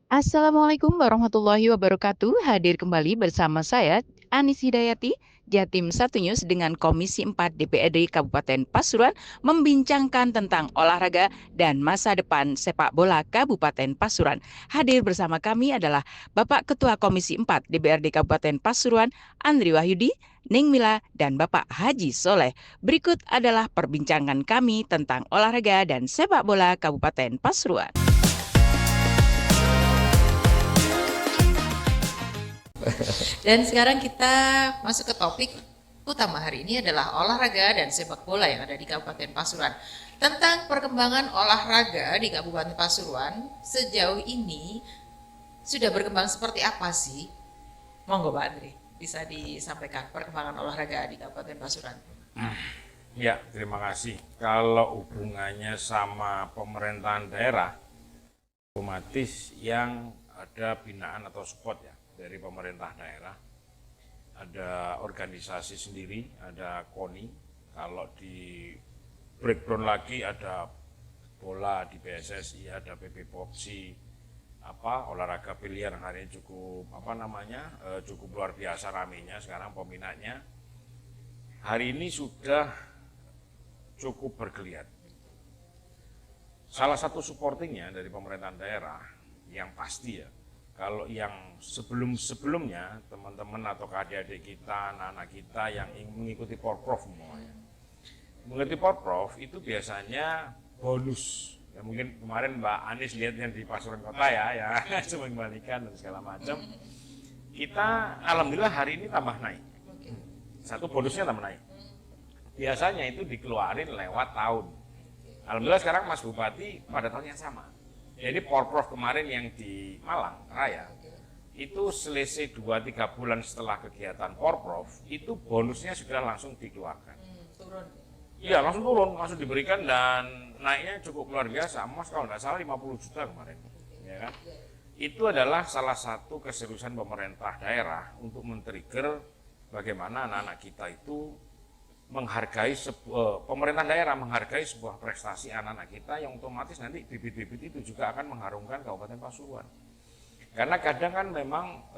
Assalamualaikum warahmatullahi wabarakatuh. Hadir kembali bersama saya, Anis Hidayati, Jatim Satu News dengan Komisi 4 DPRD Kabupaten Pasuruan membincangkan tentang olahraga dan masa depan sepak bola Kabupaten Pasuruan. Hadir bersama kami adalah Bapak Ketua Komisi 4 DPRD Kabupaten Pasuruan, Andri Wahyudi, Ning Mila, dan Bapak Haji Soleh. Berikut adalah perbincangan kami tentang olahraga dan sepak bola Kabupaten Pasuruan. Dan sekarang kita masuk ke topik utama hari ini adalah olahraga dan sepak bola yang ada di Kabupaten Pasuruan. Tentang perkembangan olahraga di Kabupaten Pasuruan sejauh ini sudah berkembang seperti apa sih? Monggo Pak Andri, bisa disampaikan perkembangan olahraga di Kabupaten Pasuruan. Ya, terima kasih. Kalau hubungannya sama pemerintahan daerah, otomatis yang ada binaan atau support ya dari pemerintah daerah. Ada organisasi sendiri, ada KONI. Kalau di breakdown lagi ada bola di PSSI, ada PP Popsi, olahraga biliar hari ini cukup cukup luar biasa ramenya sekarang peminatnya. Hari ini sudah cukup bergeliat. Salah satu supportingnya dari pemerintahan daerah yang pasti ya, kalau yang sebelum-sebelumnya teman-teman atau adik-adik kita, anak-anak kita yang ingin mengikuti Porprov semuanya. Mengikuti Porprov itu biasanya bonus. Ya mungkin kemarin Mbak Anis lihat yang di Pasuruan Kota ya cuma kembalikan dan segala macam. Kita alhamdulillah hari ini tambah naik. Satu bonusnya tambah naik. Biasanya itu dikeluarin lewat tahun. Alhamdulillah sekarang Mas Bupati pada tahun yang sama. Jadi Porprov kemarin yang di Malang Raya itu selisih 2-3 bulan setelah kegiatan Porprov itu bonusnya sudah langsung dikeluarkan. Turun. Iya langsung turun, langsung diberikan dan naiknya cukup luar biasa. Mas kalau nggak salah 50 juta kemarin, ya kan? Itu adalah salah satu keseriusan pemerintah daerah untuk men-trigger bagaimana anak-anak kita itu menghargai pemerintah daerah menghargai sebuah prestasi anak-anak kita yang otomatis nanti bibit-bibit itu juga akan mengharumkan Kabupaten Pasuruan. Karena kadang kan memang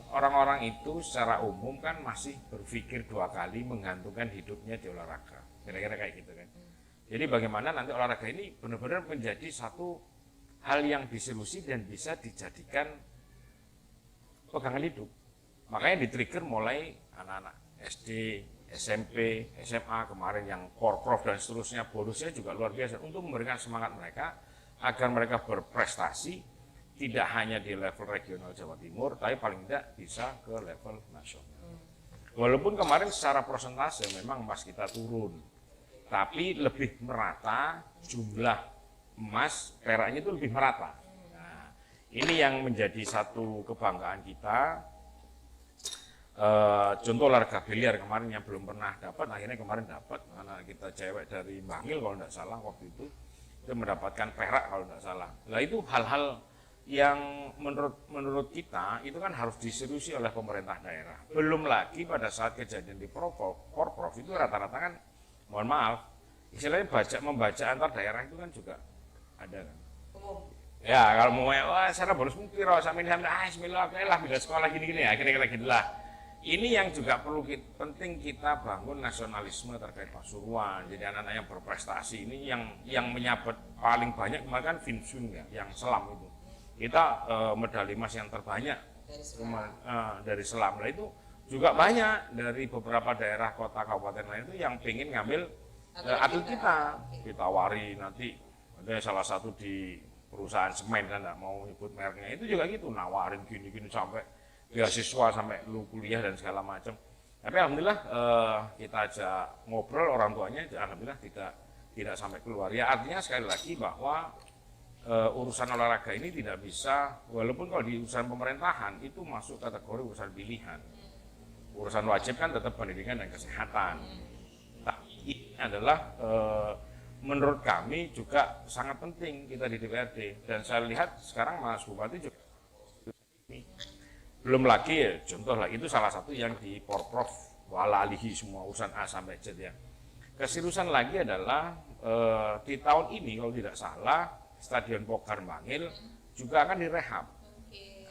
orang-orang itu secara umum kan masih berpikir 2 kali menggantungkan hidupnya di olahraga. Kira-kira kayak gitu kan. Jadi bagaimana nanti olahraga ini benar-benar menjadi satu hal yang diseriusi dan bisa dijadikan pegangan hidup. Makanya di-trigger mulai anak-anak SD, SMP, SMA kemarin yang Porprov dan seterusnya bonusnya juga luar biasa untuk memberikan semangat mereka agar mereka berprestasi tidak hanya di level regional Jawa Timur tapi paling tidak bisa ke level nasional. Walaupun kemarin secara persentase memang emas kita turun tapi lebih merata jumlah emas peraknya itu lebih merata. Nah, ini yang menjadi satu kebanggaan kita. Contoh olahraga biliar kemarin yang belum pernah dapat, akhirnya kemarin dapat. Anak kita cewek dari Bangil kalau tidak salah waktu itu mendapatkan perak kalau tidak salah. Nah itu hal-hal yang menurut kita itu kan harus diseriusi oleh pemerintah daerah. Belum lagi pada saat kejadian di Porprov itu rata-rata kan, mohon maaf, istilahnya membaca antar daerah itu kan juga ada kan. Ya kalau mau sana bonus mungkin sampai bismillah bila sekolah gini-gini ya kira-kira gitulah. Ini yang juga perlu penting kita bangun nasionalisme terkait Pasuruan. Jadi anak-anak yang berprestasi ini yang menyabet paling banyak kemarin kan Vinsun ya, yang selam itu. Kita medali emas yang terbanyak dari selam. Nah itu juga banyak dari beberapa daerah kota kabupaten lain itu yang pengen ngambil atlet kita. Ditawari nanti ada salah satu di perusahaan semen kan nggak mau nyebut mereknya itu juga gitu nawarin gini-gini sampai beasiswa sampai lu kuliah dan segala macam. Tapi alhamdulillah kita ajak ngobrol orang tuanya, alhamdulillah tidak sampai keluar. Ya artinya sekali lagi bahwa urusan olahraga ini tidak bisa, walaupun kalau di urusan pemerintahan itu masuk kategori urusan pilihan. Urusan wajib kan tetap pendidikan dan kesehatan. Tapi ini adalah menurut kami juga sangat penting kita di DPRD. Dan saya lihat sekarang Mas Bupati juga belum lagi ya, contoh lah itu salah satu yang di Porprov wala alihi semua urusan A sampai Z ya. Keseriusan lagi adalah di tahun ini kalau tidak salah Stadion Pokar Bangil juga akan direhab.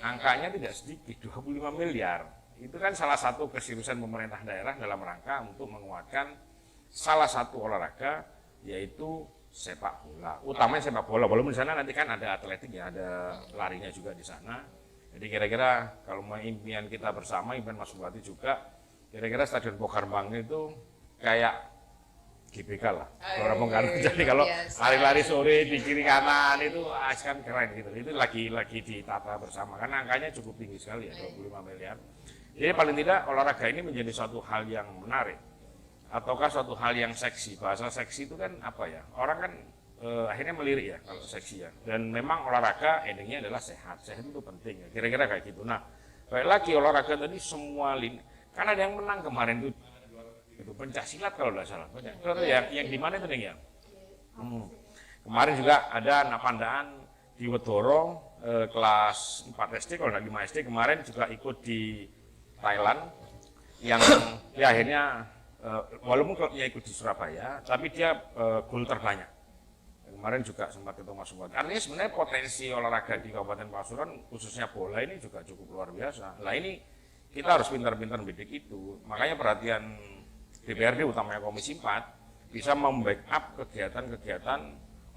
Angkanya tidak sedikit, 25 miliar. Itu kan salah satu keseriusan pemerintah daerah dalam rangka untuk menguatkan salah satu olahraga, yaitu sepak bola. Utamanya sepak bola, walaupun di sana nanti kan ada atletik ya, ada larinya juga di sana. Jadi kira-kira kalau impian kita bersama, impian Mas Bupati juga, kira-kira Stadion Pokar Bangil itu kayak GBK lah. Jadi kalau lari-lari sore di kiri kanan itu kan keren gitu. Itu lagi ditata bersama karena angkanya cukup tinggi sekali ya, 25 miliar. Jadi paling tidak olahraga ini menjadi suatu hal yang menarik ataukah suatu hal yang seksi. Bahasa seksi itu kan apa ya? Orang kan akhirnya melirik ya kalau seksi ya. Dan memang olahraga endingnya adalah sehat. Sehat itu penting ya. Kira-kira kayak gitu. Nah, baik lagi olahraga tadi semua kan ada yang menang kemarin itu pencak silat kalau tidak salah. Yang di mana itu nih ya? Kemarin juga ada Napandaan di Wedoro kelas 4 SD kalau nggak 5 SD kemarin juga ikut di Thailand yang ya akhirnya walaupun klubnya ikut di Surabaya tapi dia gol terbanyak. Kemarin juga sempat ketemu Mas Bupati. Artinya sebenarnya potensi olahraga di Kabupaten Pasuruan khususnya bola ini juga cukup luar biasa. Nah ini kita harus pintar-pintar bidik itu. Makanya perhatian DPRD utamanya Komisi 4 bisa membackup kegiatan-kegiatan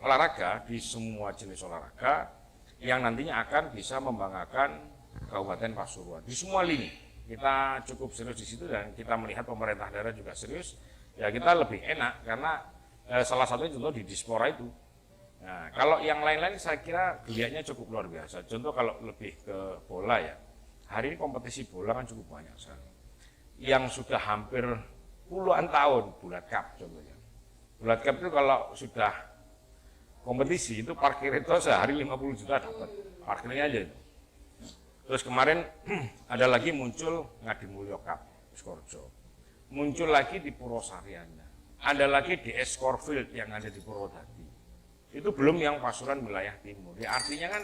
olahraga di semua jenis olahraga yang nantinya akan bisa membanggakan Kabupaten Pasuruan di semua lini. Kita cukup serius di situ dan kita melihat pemerintah daerah juga serius. Ya kita lebih enak karena salah satunya contoh di Dispora itu. Nah, kalau yang lain-lain saya kira geliatnya cukup luar biasa. Contoh kalau lebih ke bola ya. Hari ini kompetisi bola kan cukup banyak sekali. Yang sudah hampir puluhan tahun, Bulat Cup contohnya. Bulat Cup itu kalau sudah kompetisi itu parkir itu sehari 50 juta dapat. Parkirnya aja itu. Terus kemarin ada lagi muncul Ngadimulyo Cup, Skorjo. Muncul lagi di Purwosariana. Ada lagi di Escorfield yang ada di Purwodadi. Itu belum yang Pasuruan wilayah timur. Ya artinya kan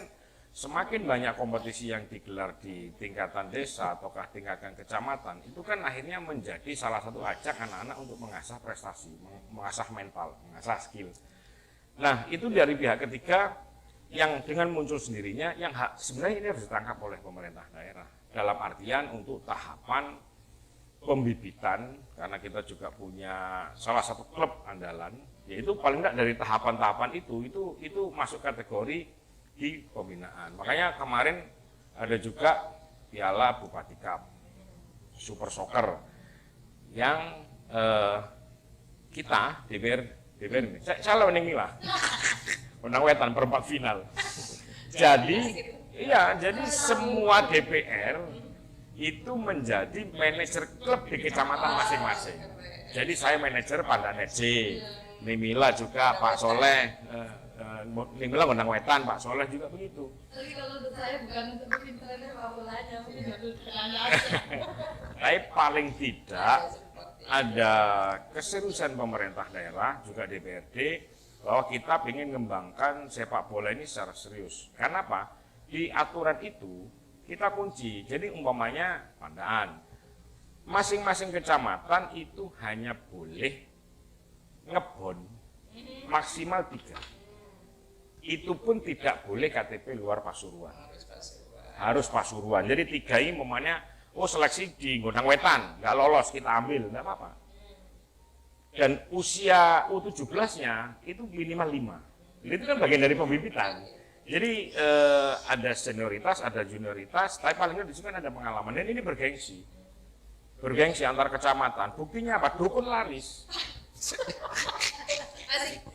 semakin banyak kompetisi yang digelar di tingkatan desa ataukah tingkatan kecamatan, itu kan akhirnya menjadi salah satu ajak anak-anak untuk mengasah prestasi, mengasah mental, mengasah skill. Nah, itu dari pihak ketiga yang dengan muncul sendirinya, yang sebenarnya ini harus ditangkap oleh pemerintah daerah. Dalam artian untuk tahapan pembibitan, karena kita juga punya salah satu klub andalan, yaitu paling tidak dari tahapan-tahapan itu masuk kategori di pembinaan. Makanya kemarin ada juga Piala Bupati Cup Super Soccer yang kita DPR ini saya lawan yang lah menang wetan perempat final. Jadi semua DPR itu menjadi manajer klub di kecamatan masing-masing. Jadi saya manajer Pandan FC, Mimila juga Pak Soleh, Mimila menang wetan, Pak Soleh juga begitu. Tapi kalau untuk saya bukan untuk pinternya Pak Bolanya, mungkin untuk kenanya. Tapi paling tidak ada keseriusan pemerintah daerah juga DPRD bahwa kita ingin mengembangkan sepak bola ini secara serius. Karena apa? Di aturan itu kita kunci. Jadi umpamanya Pandaan, masing-masing kecamatan itu hanya boleh ngebon maksimal 3. Itu pun tidak boleh KTP luar Pasuruan. Harus Pasuruan. Jadi 3 ini umpamanya seleksi di Gondang Wetan, nggak lolos kita ambil, nggak apa-apa. Dan usia U17-nya itu minimal 5. Itu kan bagian dari pembibitan. Jadi ada senioritas, ada junioritas, tapi paling nggak di sini kan ada pengalaman. Dan ini bergengsi. Bergengsi antar kecamatan. Buktinya apa? Dukun laris.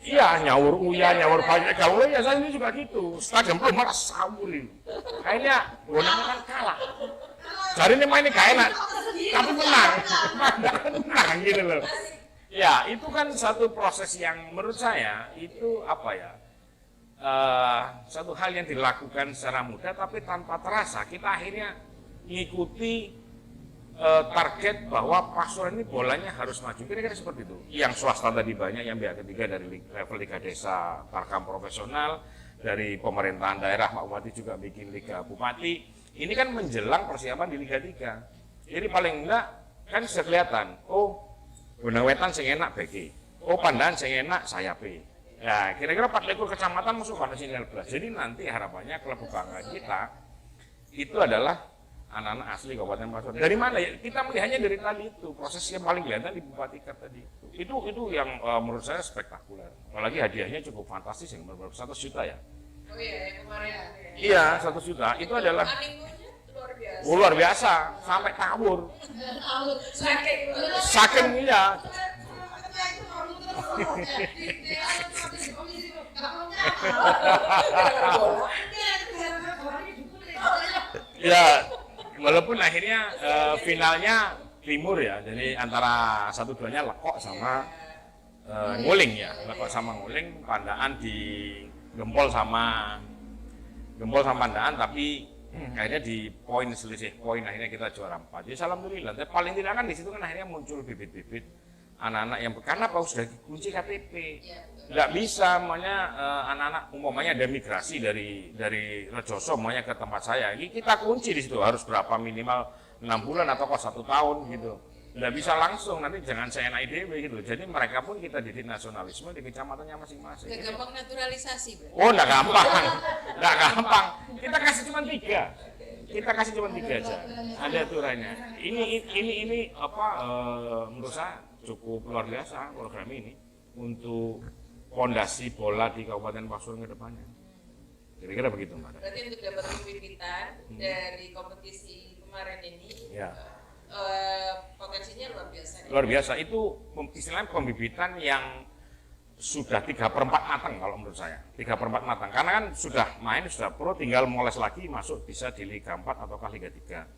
Iya, nyawur uya, nyawur banyak. Kalau ya saya ini juga gitu. Stadion belum malah sawul ini. Kayaknya Gondangnya kan kalah. Jadi ini mainnya gak enak, tapi menang. Menang gitu loh. Ya, itu kan satu proses yang menurut saya itu apa ya? Satu hal yang dilakukan secara mudah tapi tanpa terasa kita akhirnya mengikuti target bahwa Pasuruan ini bolanya harus maju. Kira-kira seperti itu. Yang swasta tadi banyak, yang pihak ketiga dari level Liga Desa, Tarkam profesional, dari pemerintahan daerah, Pak Bupati juga bikin Liga Bupati. Ini kan menjelang persiapan di Liga 3. Jadi paling enggak kan bisa kelihatan, Gondang Wetan sing enak BG. Oh Pandaan sing enak sayape. Ya kira-kira 24 kecamatan masuk pada sini 11. Jadi nanti harapannya klub kebanggaan kita itu adalah anak-anak asli Kabupaten Pasuruan. Dari mana ya? Kita melihatnya dari tadi itu proses yang paling kelihatan di Bupati Kat tadi. Itu yang menurut saya spektakuler. Apalagi hadiahnya cukup fantastis yang berapa 100 juta ya. Oh iya, yang kemarin. Iya 100 juta. Itu adalah Animonya luar biasa. luar biasa sampai tawur. Saking iya. Ya, walaupun akhirnya finalnya Timur ya, jadi antara 1-2-nya Lekok sama Nguling ya, Lekok sama Nguling, Pandaan di Gempol sama Pandaan, tapi akhirnya di selisih poin akhirnya kita juara 4. Jadi alhamdulillah. Tapi paling tidak kan di situ kan akhirnya muncul bibit-bibit anak-anak yang karena apa sudah kunci KTP. Nggak bisa namanya anak-anak umpamanya ada migrasi dari Rejoso umpamanya ke tempat saya. Ini kita kunci di situ harus berapa minimal 6 bulan atau 1 tahun gitu. Nggak bisa langsung, nanti jangan seenak IDW gitu. Jadi mereka pun kita didik nasionalisme di kecamatannya masing-masing. Gak gampang naturalisasi, Bro. Oh, nggak gampang. Nggak gampang. Kita kasih cuma 3. Kita kasih cuma 3 aja. Ada aturannya. Ini apa menurut saya cukup luar biasa program ini untuk fondasi bola di Kabupaten Pasuruan ke depannya. Kira-kira begitu, Mbak. Berarti untuk dapat pembibitan dari kompetisi kemarin ini, Ya. Potensinya luar biasa. Luar biasa. Itu istilahnya pembibitan yang sudah 3/4 matang kalau menurut saya. 3/4 matang. Karena kan sudah main, sudah pro, tinggal moles lagi masuk bisa di Liga 4 atau Liga 3.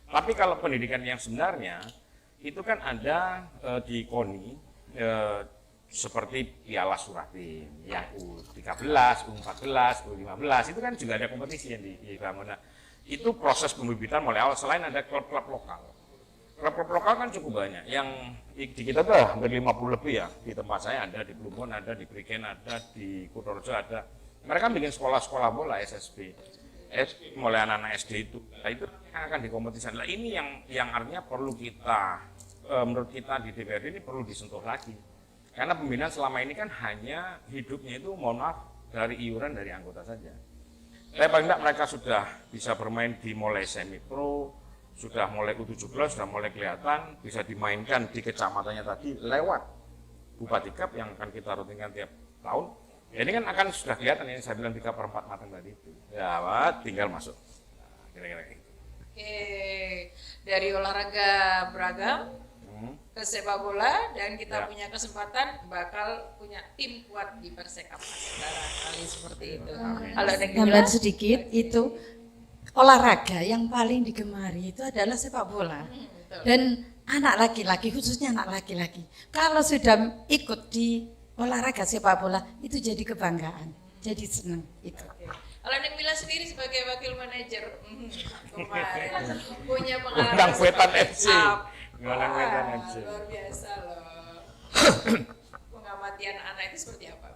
Tapi kalau pendidikan yang sebenarnya itu kan ada di KONI seperti Piala Suratin yang U13, U14, U15 itu kan juga ada kompetisi yang di Ramona. Itu proses pembibitan mulai awal selain ada klub-klub lokal. Klub-klub lokal kan cukup banyak. Yang di kita tuh hampir 50 lebih ya. Di tempat saya ada di Plumbon, ada di Prigen, ada di Kutorjo, ada. Mereka bikin sekolah-sekolah bola SSB. Mulai anak-anak SD itu. Nah, itu akan dikompetisikan. Nah, ini yang artinya perlu kita menurut kita di DPRD ini perlu disentuh lagi. Karena pembinaan selama ini kan hanya hidupnya itu mohon maaf dari iuran dari anggota saja. Tapi paling tidak mereka sudah bisa bermain di mulai semi pro, sudah mulai U17, sudah mulai kelihatan, bisa dimainkan di kecamatannya tadi lewat Bupati Cup yang akan kita rutinkan tiap tahun. Ya, ini kan akan sudah kelihatan ini saya bilang 3/4 matang tadi itu. Ya, tinggal masuk. Nah, kira-kira gitu. Oke, dari olahraga beragam ke sepak bola dan kita punya kesempatan bakal punya tim kuat di Persekap barangkali seperti itu. Kalau ada Tambahan sedikit itu olahraga yang paling digemari itu adalah sepak bola. Dan anak laki-laki, khususnya anak laki-laki, kalau sudah ikut di olahraga sepak bola itu jadi kebanggaan, jadi senang itu. Kalau Neng Mila sendiri sebagai wakil manajer kemarin punya pengalaman Undang Wetan FC. Wah, Wetan FC. luar biasa loh. Pengamatian anak itu seperti apa?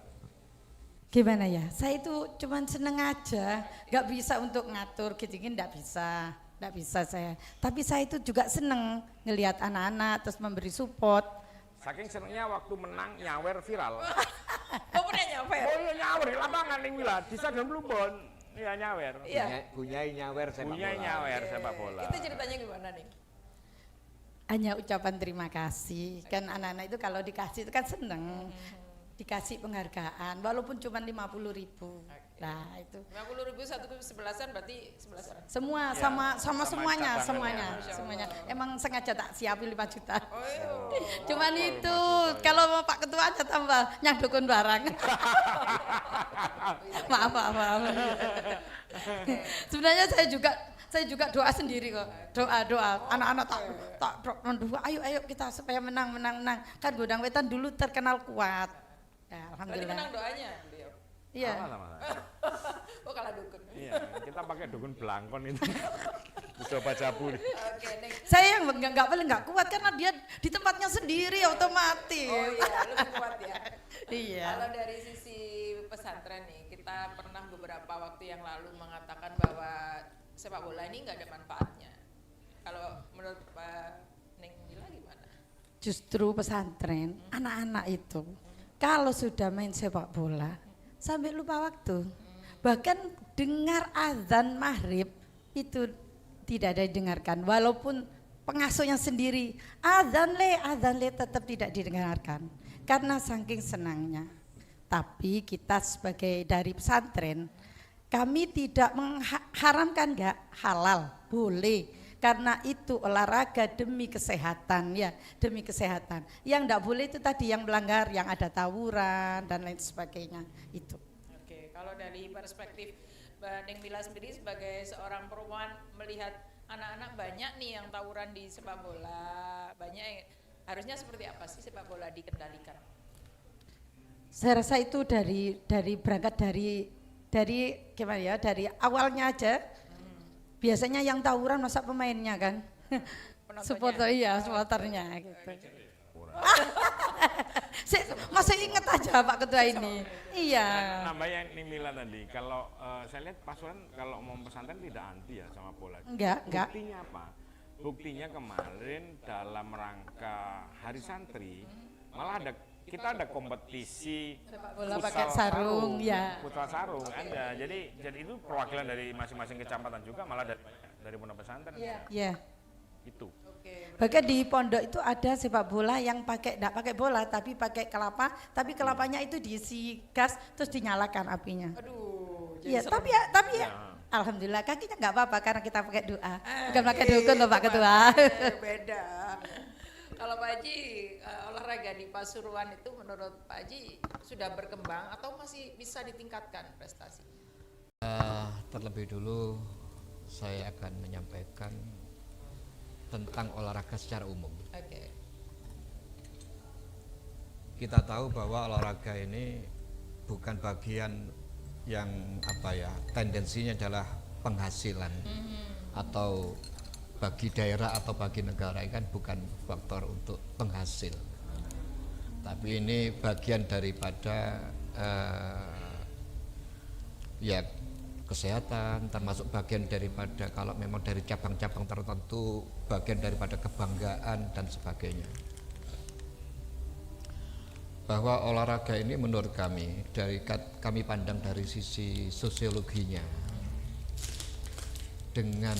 Gimana ya? Saya itu cuman seneng aja, nggak bisa untuk ngatur gitu-gitu, nggak bisa saya. Tapi saya itu juga seneng ngelihat anak-anak terus memberi support. Saking senangnya waktu menang nyawer viral. Oh pernah nyawer? Oh iya nyawer di lapangan nih Mila, di Stadion Plumbon. Iya nyawer. Iya. Bunyai nyawer sepak bola. Bunyai nyawer sepak bola. Itu ceritanya gimana nih? Hanya ucapan terima kasih. Kan anak-anak itu kalau dikasih itu kan seneng. Dikasih penghargaan walaupun cuma 50.000. Nah, itu. 50.000 satu kesebelasan berarti 11 orang. Semua Ya, sama sama semuanya, cabangnya. semuanya. Emang sengaja tak siapin 5 juta. Oh iya. Cuman itu kalau Pak Ketua aja tambah nyadukun barang. maaf. Sebenarnya saya juga doa sendiri kok. Doa. Anak-anak tak doa. Ayo kita supaya menang. Kan Godang Wetan dulu terkenal kuat. Ya, Berarti alhamdulillah. menang doanya beliau. Iya. Sama. Oh kalah dukun. Iya, kita pakai dukun belangkon itu. Coba cabul. Oke, Neng. Saya yang nggak kuat karena dia di tempatnya sendiri otomatis. Oh iya, lebih kuat ya. Iya. Kalau dari sisi pesantren nih, kita pernah beberapa waktu yang lalu mengatakan bahwa sepak bola ini nggak ada manfaatnya. Kalau menurut Pak Neng Mila gimana? Justru pesantren, anak-anak itu kalau sudah main sepak bola sampai lupa waktu. Bahkan dengar azan maghrib itu tidak ada didengarkan, walaupun pengasuhnya sendiri azan le tetap tidak didengarkan karena saking senangnya. Tapi kita sebagai dari pesantren, kami tidak mengharamkan, enggak, halal, boleh. Karena itu olahraga demi kesehatan, ya, demi kesehatan. Yang enggak boleh itu tadi yang melanggar, yang ada tawuran dan lain sebagainya itu. Oke, kalau dari perspektif Mbak Neng Mila sendiri sebagai seorang perempuan melihat anak-anak banyak nih yang tawuran di sepak bola, banyak yang, harusnya seperti apa sih sepak bola dikendalikan? Saya rasa itu dari berangkat dari gimana ya, dari awalnya aja. Biasanya yang tawuran masa pemainnya kan. Supporter, iya, supporternya gitu. Masih ingat aja Pak Ketua ini. Iya. Nambah yang Mila tadi, kalau saya lihat Pasuruan kalau mau pesantren tidak anti ya sama bola. Enggak. Buktinya apa? Buktinya kemarin dalam rangka Hari Santri malah kita ada kompetisi sepak bola pakai sarung, ya. Futsal sarung ada. Jadi itu perwakilan dari masing-masing kecamatan juga malah dari pondok pesantren. Iya. Itu. Bahkan di pondok itu ada sepak bola yang enggak pakai bola tapi pakai kelapa, tapi kelapanya itu diisi gas terus dinyalakan apinya. Aduh, Iya, tapi ya alhamdulillah kakinya enggak apa-apa karena kita pakai doa. Bukan pakai dukun loh Pak Ketua. Beda. Kalau Pak Haji, olahraga di Pasuruan itu menurut Pak Haji sudah berkembang atau masih bisa ditingkatkan prestasi? Terlebih dulu saya akan menyampaikan tentang olahraga secara umum. Oke. Kita tahu bahwa olahraga ini bukan bagian yang tendensinya adalah penghasilan atau bagi daerah atau bagi negara, ini kan bukan faktor untuk penghasil, tapi ini bagian daripada ya kesehatan, termasuk bagian daripada kalau memang dari cabang-cabang tertentu bagian daripada kebanggaan dan sebagainya. Bahwa olahraga ini menurut kami kami pandang dari sisi sosiologinya, dengan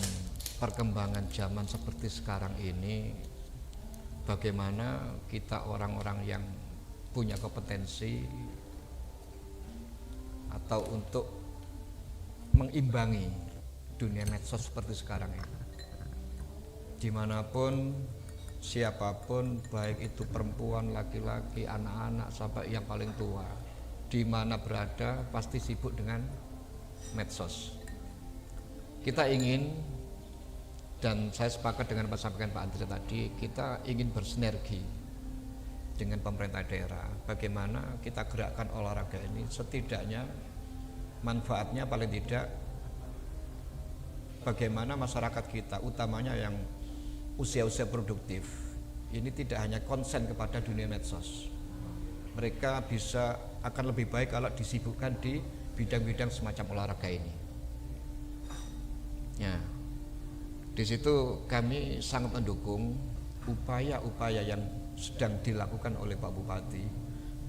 perkembangan zaman seperti sekarang ini, bagaimana kita orang-orang yang punya kompetensi atau untuk mengimbangi dunia medsos seperti sekarang ini, dimanapun siapapun, baik itu perempuan, laki-laki, anak-anak sampai yang paling tua, di mana berada pasti sibuk dengan medsos. Kita ingin, dan saya sepakat dengan apa sampaikan Pak Andri tadi, kita ingin bersinergi dengan pemerintah daerah. Bagaimana kita gerakkan olahraga ini, setidaknya manfaatnya paling tidak bagaimana masyarakat kita, utamanya yang usia-usia produktif, ini tidak hanya konsen kepada dunia medsos. Mereka akan lebih baik kalau disibukkan di bidang-bidang semacam olahraga ini. Ya. Di situ kami sangat mendukung upaya-upaya yang sedang dilakukan oleh Pak Bupati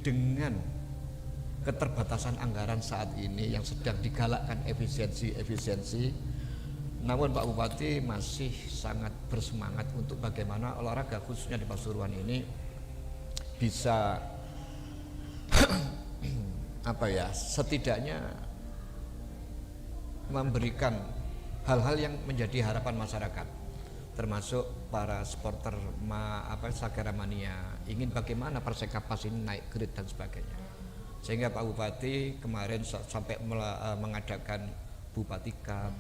dengan keterbatasan anggaran saat ini yang sedang digalakkan efisiensi. Namun Pak Bupati masih sangat bersemangat untuk bagaimana olahraga khususnya di Pasuruan ini bisa setidaknya memberikan hal-hal yang menjadi harapan masyarakat, termasuk para supporter Sagara Mania ingin bagaimana Persekapas ini naik grade dan sebagainya. Sehingga Pak Bupati kemarin sampai mengadakan Bupati Cup,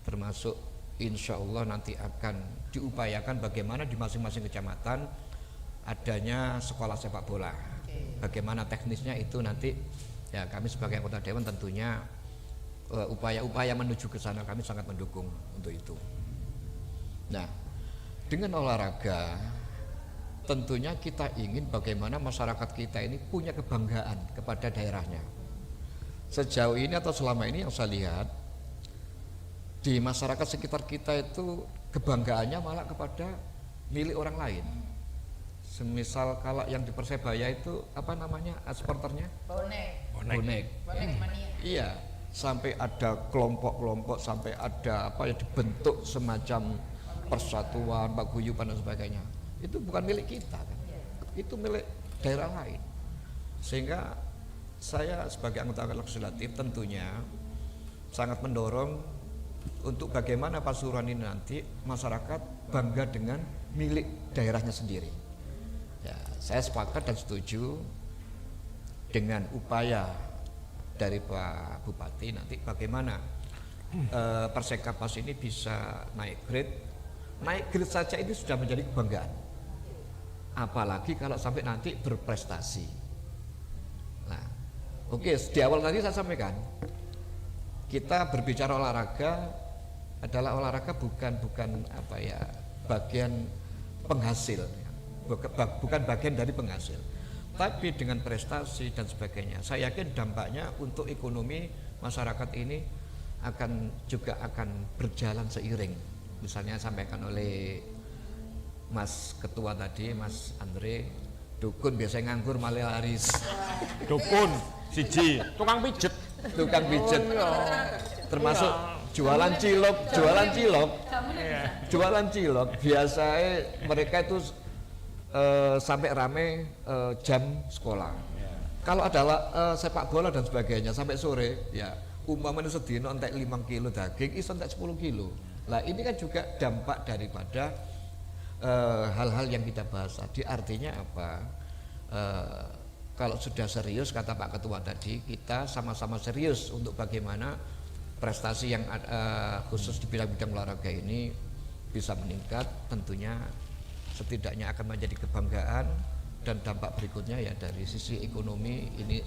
termasuk insya Allah nanti akan diupayakan bagaimana di masing-masing kecamatan adanya sekolah sepak bola. Bagaimana teknisnya itu nanti ya kami sebagai anggota dewan tentunya upaya-upaya menuju ke sana kami sangat mendukung untuk itu. Nah, dengan olahraga tentunya kita ingin bagaimana masyarakat kita ini punya kebanggaan kepada daerahnya. Sejauh ini atau selama ini yang saya lihat di masyarakat sekitar kita itu kebanggaannya malah kepada milik orang lain. Semisal kalau yang di Persebaya itu apa namanya supporternya? Bonek. Bonek. Bonek mania. Iya, sampai ada kelompok-kelompok, sampai ada apa ya dibentuk semacam persatuan, paguyuban dan sebagainya. Itu bukan milik kita kan. Itu milik daerah lain. Sehingga saya sebagai anggota legislatif tentunya sangat mendorong untuk bagaimana Pasuruan ini nanti masyarakat bangga dengan milik daerahnya sendiri. Ya, saya sepakat dan setuju dengan upaya dari Pak Bupati nanti bagaimana Persekapas ini bisa naik grade. Naik grade saja ini sudah menjadi kebanggaan. Apalagi kalau sampai nanti berprestasi. Nah, oke, di awal tadi saya sampaikan kita berbicara olahraga adalah olahraga bukan apa ya bagian penghasil, bukan bagian dari penghasil, tapi dengan prestasi dan sebagainya. Saya yakin dampaknya untuk ekonomi masyarakat ini akan berjalan seiring. Misalnya sampaikan oleh Mas Ketua tadi, Mas Andre, dukun biasanya nganggur malah laris. Dukun siji tukang pijet. Tukang pijet, termasuk jualan cilok biasanya mereka itu sampai rame jam sekolah. Kalau adalah sepak bola dan sebagainya sampai sore ya umpamanya sedino entek 5 kilo daging iso entek 10 kilo. Lah ini kan juga dampak daripada hal-hal yang kita bahas tadi. Artinya apa? Kalau sudah serius kata Pak Ketua tadi, kita sama-sama serius untuk bagaimana prestasi yang khusus di bidang-bidang olahraga ini bisa meningkat, tentunya setidaknya akan menjadi kebanggaan dan dampak berikutnya ya dari sisi ekonomi ini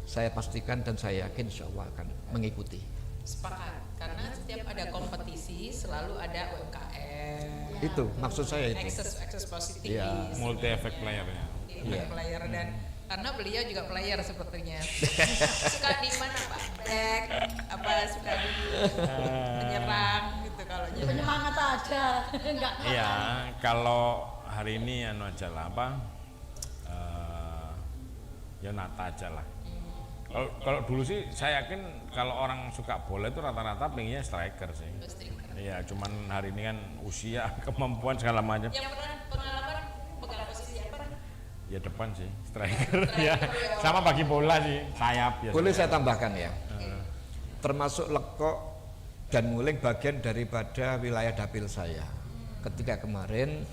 saya pastikan dan saya yakin insya Allah akan mengikuti. Sepakat, karena setiap ada kompetisi selalu ada UMKM. Itu maksud saya itu. Akses positif. Ya. Multi efek player ya. Iya. Player dan karena beliau juga player sepertinya. Suka di mana Pak? Back, apa suka di menyerang gitu kalau jadi. Penyemangat aja, enggak. Iya, kalau hari ini anu aja lah apa? Ya nata aja lah. Kalau dulu sih saya yakin kalau orang suka bola itu rata-rata pengennya striker sih. Iya, cuman hari ini kan usia, kemampuan segala macam. Yang pernah pengalaman pegang posisi apa? Ya depan sih, striker ya. Sama bagi bola sih, sayap ya. Boleh saya tambahkan ya. Termasuk Lekok dan Nguling bagian daripada wilayah dapil saya. Ketika kemarin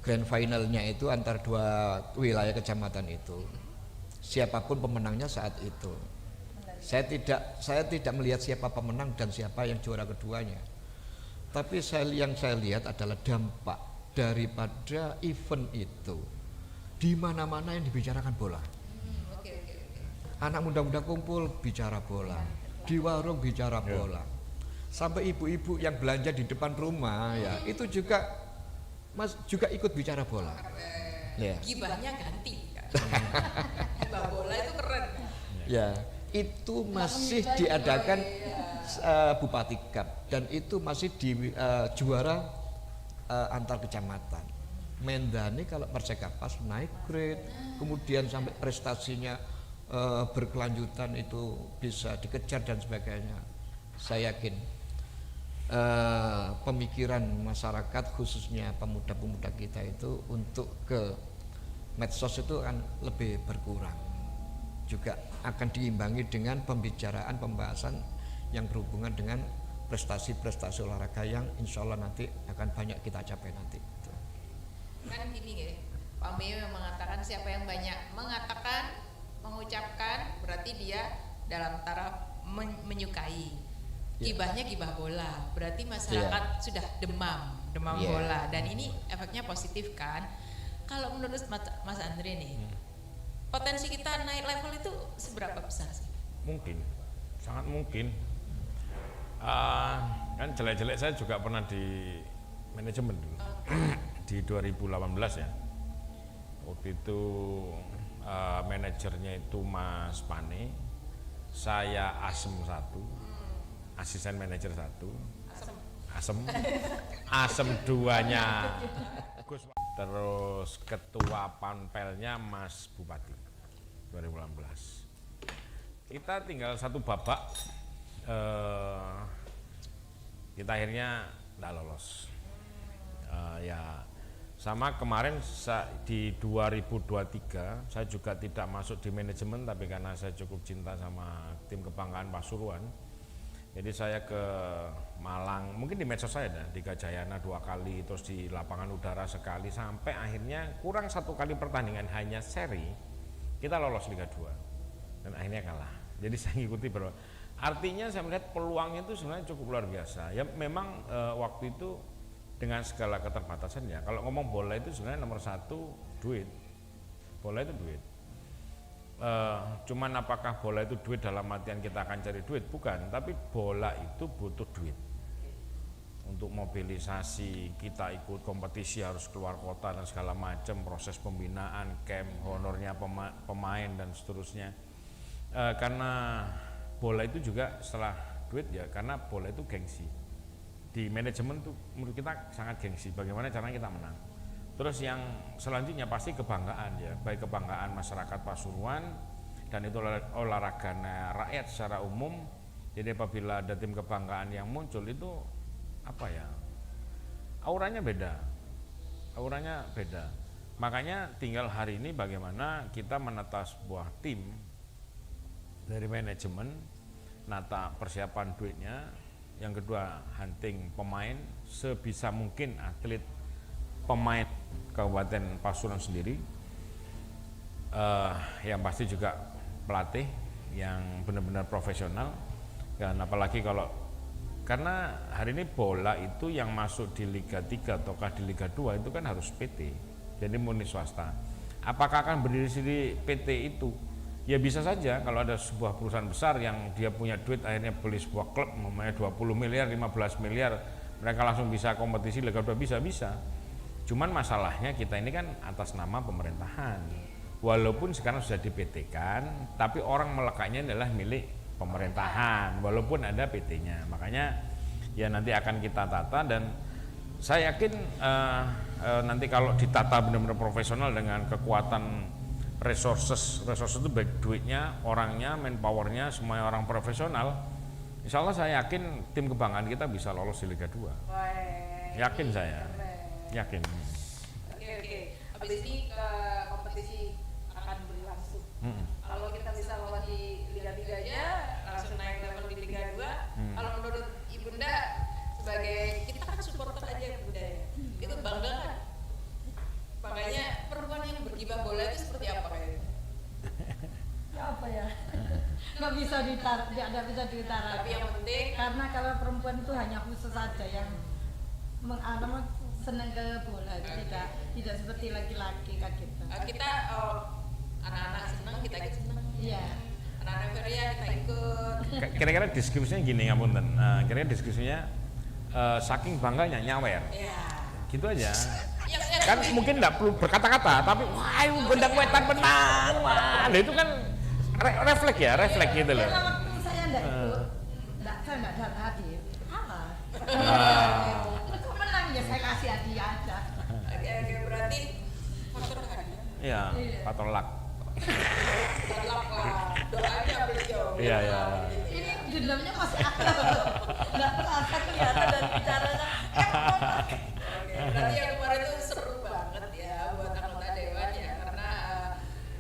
grand finalnya itu antar dua wilayah kecamatan itu. Siapapun pemenangnya saat itu. Saya tidak melihat siapa pemenang dan siapa yang juara keduanya. Tapi yang saya lihat adalah dampak daripada event itu. Di mana-mana yang dibicarakan bola. Anak muda-muda kumpul bicara bola, di warung bicara bola, sampai ibu-ibu yang belanja di depan rumah ya itu juga juga ikut bicara bola. Ya. Gibahnya ganti. Gibah bola itu keren. Ya, itu masih diadakan Bupati Cup dan itu masih di juara antar kecamatan. Mendani kalau Persekapas naik grade, kemudian sampai prestasinya berkelanjutan itu bisa dikejar dan sebagainya. Saya yakin pemikiran masyarakat khususnya pemuda-pemuda kita itu untuk ke medsos itu akan lebih berkurang. Juga akan diimbangi dengan pembahasan yang berhubungan dengan prestasi-prestasi olahraga yang insya Allah nanti akan banyak kita capai nanti. Kan gini ya, Pak Meo yang mengatakan siapa yang banyak mengatakan, mengucapkan berarti dia dalam taraf menyukai. Gibahnya gibah bola, berarti masyarakat sudah demam bola dan ini efeknya positif kan. Kalau menurut Mas Andre nih, potensi kita naik level itu seberapa besar sih? Mungkin, sangat mungkin. Kan jelek-jelek saya juga pernah di manajemen dulu. Di 2018 ya. Waktu itu manajernya itu Mas Pane, saya Asem 1, asisten manajer 1, Asem 2-nya bagus Pak. Terus ketua panpelnya Mas Bupati 2018. Kita tinggal satu babak, kita akhirnya tidak lolos. Ya sama kemarin di 2023 saya juga tidak masuk di manajemen, tapi karena saya cukup cinta sama tim kebanggaan Pasuruan, jadi saya ke Malang, mungkin di medsos saya ada, di Gajayana 2 kali, terus di lapangan udara sekali, sampai akhirnya kurang 1 kali pertandingan hanya seri, kita lolos Liga 2 dan akhirnya kalah. Jadi saya ngikuti artinya saya melihat peluangnya itu sebenarnya cukup luar biasa. Ya memang waktu itu dengan segala keterbatasannya, kalau ngomong bola itu sebenarnya nomor 1 duit, bola itu duit. Cuman apakah bola itu duit dalam artian kita akan cari duit? Bukan, tapi bola itu butuh duit. Untuk mobilisasi, kita ikut kompetisi harus keluar kota dan segala macam, proses pembinaan, camp, honornya pemain dan seterusnya. Karena bola itu juga setelah duit ya, karena bola itu gengsi. Di manajemen tuh menurut kita sangat gengsi, bagaimana caranya kita menang. Terus yang selanjutnya pasti kebanggaan ya, baik kebanggaan masyarakat Pasuruan dan itu olahraga rakyat secara umum. Jadi apabila ada tim kebanggaan yang muncul itu apa ya, auranya beda. Makanya tinggal hari ini bagaimana kita menata sebuah tim dari manajemen, nata persiapan duitnya, yang kedua hunting pemain sebisa mungkin, atlet pemain Kabupaten Pasuruan sendiri, yang pasti juga pelatih yang benar-benar profesional, dan apalagi karena hari ini bola itu yang masuk di Liga 3 ataukah di Liga 2 itu kan harus PT, jadi murni swasta. Apakah akan berdiri sendiri PT itu? Ya bisa saja kalau ada sebuah perusahaan besar yang dia punya duit akhirnya beli sebuah klub namanya 20 miliar, 15 miliar, mereka langsung bisa kompetisi Liga 2, bisa. Cuman masalahnya kita ini kan atas nama pemerintahan. Walaupun sekarang sudah di-PT-kan, tapi orang melekatnya adalah milik pemerintahan walaupun ada PT-nya. Makanya ya nanti akan kita tata, dan saya yakin nanti kalau ditata benar-benar profesional dengan kekuatan resources itu baik duitnya, orangnya, manpowernya, semuanya orang profesional, insya Allah saya yakin tim kebanggaan kita bisa lolos di Liga 2. Yakin saya. Yakin. Oke. Habis ini ke kompetisi akan berlangsung. Kalau kita bisa lolos di Liga 3-nya, langsung naik level di Liga 2. Kalau menurut Ibunda, sebagai kita kan supporter aja Bunda ya, itu bangga kan? Makanya perempuan yang berkibar bola itu seperti apa kayaknya? Ya apa ya? Nggak bisa diutara. Tapi yang penting, karena kalau perempuan itu hanya khusus saja yang senang ke bola, tidak seperti laki-laki kan gitu. kita anak-anak senang, kita ikut senang. Iya. Anak-anak Feria kita ikut. Kira-kira deskripsinya gini, ngapunten. Kira-kira deskripsinya saking bangganya nyawer. Iya. Gitu aja. Ya, Kan mungkin nggak perlu berkata-kata, tapi wah gendang wetan menang, wah, itu kan refleks gitu loh. Karena waktu saya enggak ikut, saya enggak dapat hadiah. Apa? Itu menang ya saya kasih hadiah aja. Oke, berarti faktor hadiah. Iya, faktor luck. Galak lah, doanya beliau. Iya. Ini dendamnya masih ada. Enggak terasa kelihatan dari bicaranya. Berarti yang kemarin itu seru banget ya buat anggota dewan ya, karena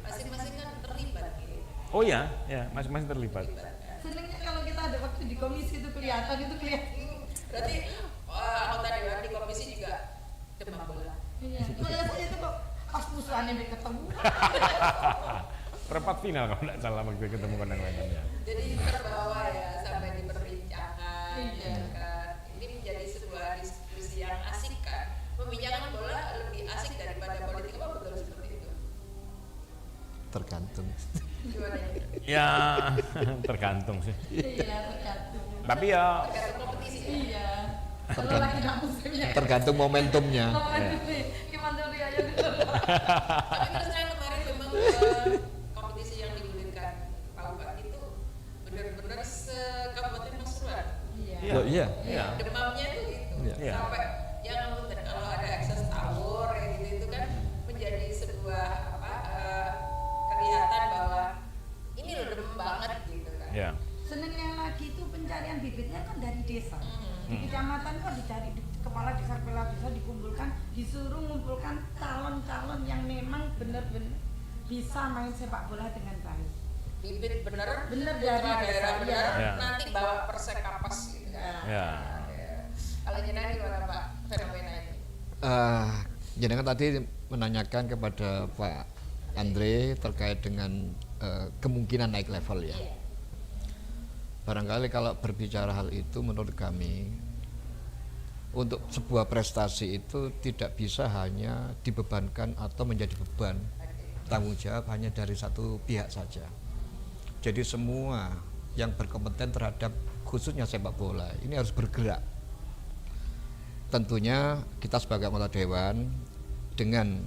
masing-masing kan terlibat gitu. Oh ya, masing-masing terlibat. Senangnya kalau kita ada waktu di komisi itu kelihatan. Berarti anggota dewan di komisi juga demam bola. Iya. Saya itu kok pas musuhannya ketemu. Perempat final kalau tidak salah waktu ketemu kadang-kadang. Jadi terbawa ya sampai diperbincangkan, ya kan. Ini menjadi sebuah diskusi yang asik kan. Membicarakan bola lebih asik daripada politik, apa betul seperti itu? Tergantung. Gimana ya? Ya, tergantung sih. Iya, tergantung. Tapi ya Tergantung kompetisi. Iya. Kalau lagi nggak musimnya. Tergantung momentumnya. Momentumnya. Gimana tuh ya? Tapi terus terang kemarin memang kompetisi yang digulirkan Pak Bupati itu benar-benar se-Kabupaten Pasuruan. Iya. Iya. Demamnya itu gitu. Iya. Sampai yang kalau ada akses tower ya mengumpulkan calon-calon yang memang benar-benar bisa main sepak bola dengan baik. Bibit bener Bener putra dari daerah desa, bener ya. nanti bawa persekapas gitu. Ya. Kalau jenengan gimana Pak fenomena ini? Jenengan tadi menanyakan kepada Pak Andre terkait dengan kemungkinan naik level ya. Barangkali kalau berbicara hal itu menurut kami untuk sebuah prestasi itu tidak bisa hanya dibebankan atau menjadi beban tanggung jawab hanya dari satu pihak saja. Jadi semua yang berkompeten terhadap khususnya sepak bola ini harus bergerak. Tentunya kita sebagai anggota dewan dengan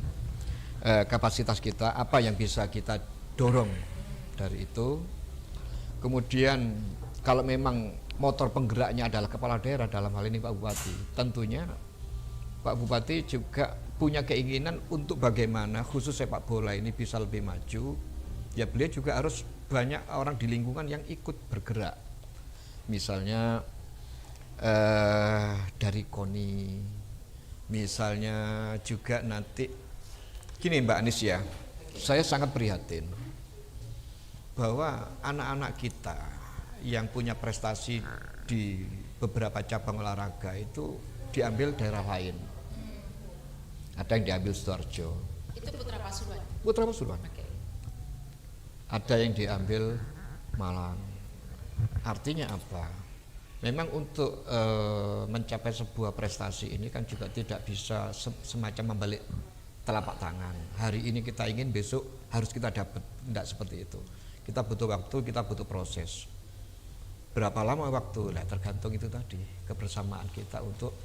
kapasitas kita apa yang bisa kita dorong dari itu. Kemudian kalau memang motor penggeraknya adalah kepala daerah, dalam hal ini Pak Bupati, tentunya Pak Bupati juga punya keinginan untuk bagaimana khusus sepak bola ini bisa lebih maju. Ya beliau juga harus banyak orang di lingkungan yang ikut bergerak. Misalnya dari KONI, misalnya juga nanti gini Mbak Anis ya, saya sangat prihatin bahwa anak-anak kita yang punya prestasi di beberapa cabang olahraga itu diambil daerah lain. Ada yang diambil Sidoarjo, Itu Putra Pasuruan. Putra Pasuruan. Oke. Ada yang diambil Malang. Artinya apa? Memang untuk mencapai sebuah prestasi ini kan juga tidak bisa semacam membalik telapak tangan. Hari ini kita ingin, besok harus kita dapat. Tidak seperti itu. Kita butuh waktu, kita butuh proses. Berapa lama waktu? Nah, tergantung itu tadi kebersamaan kita untuk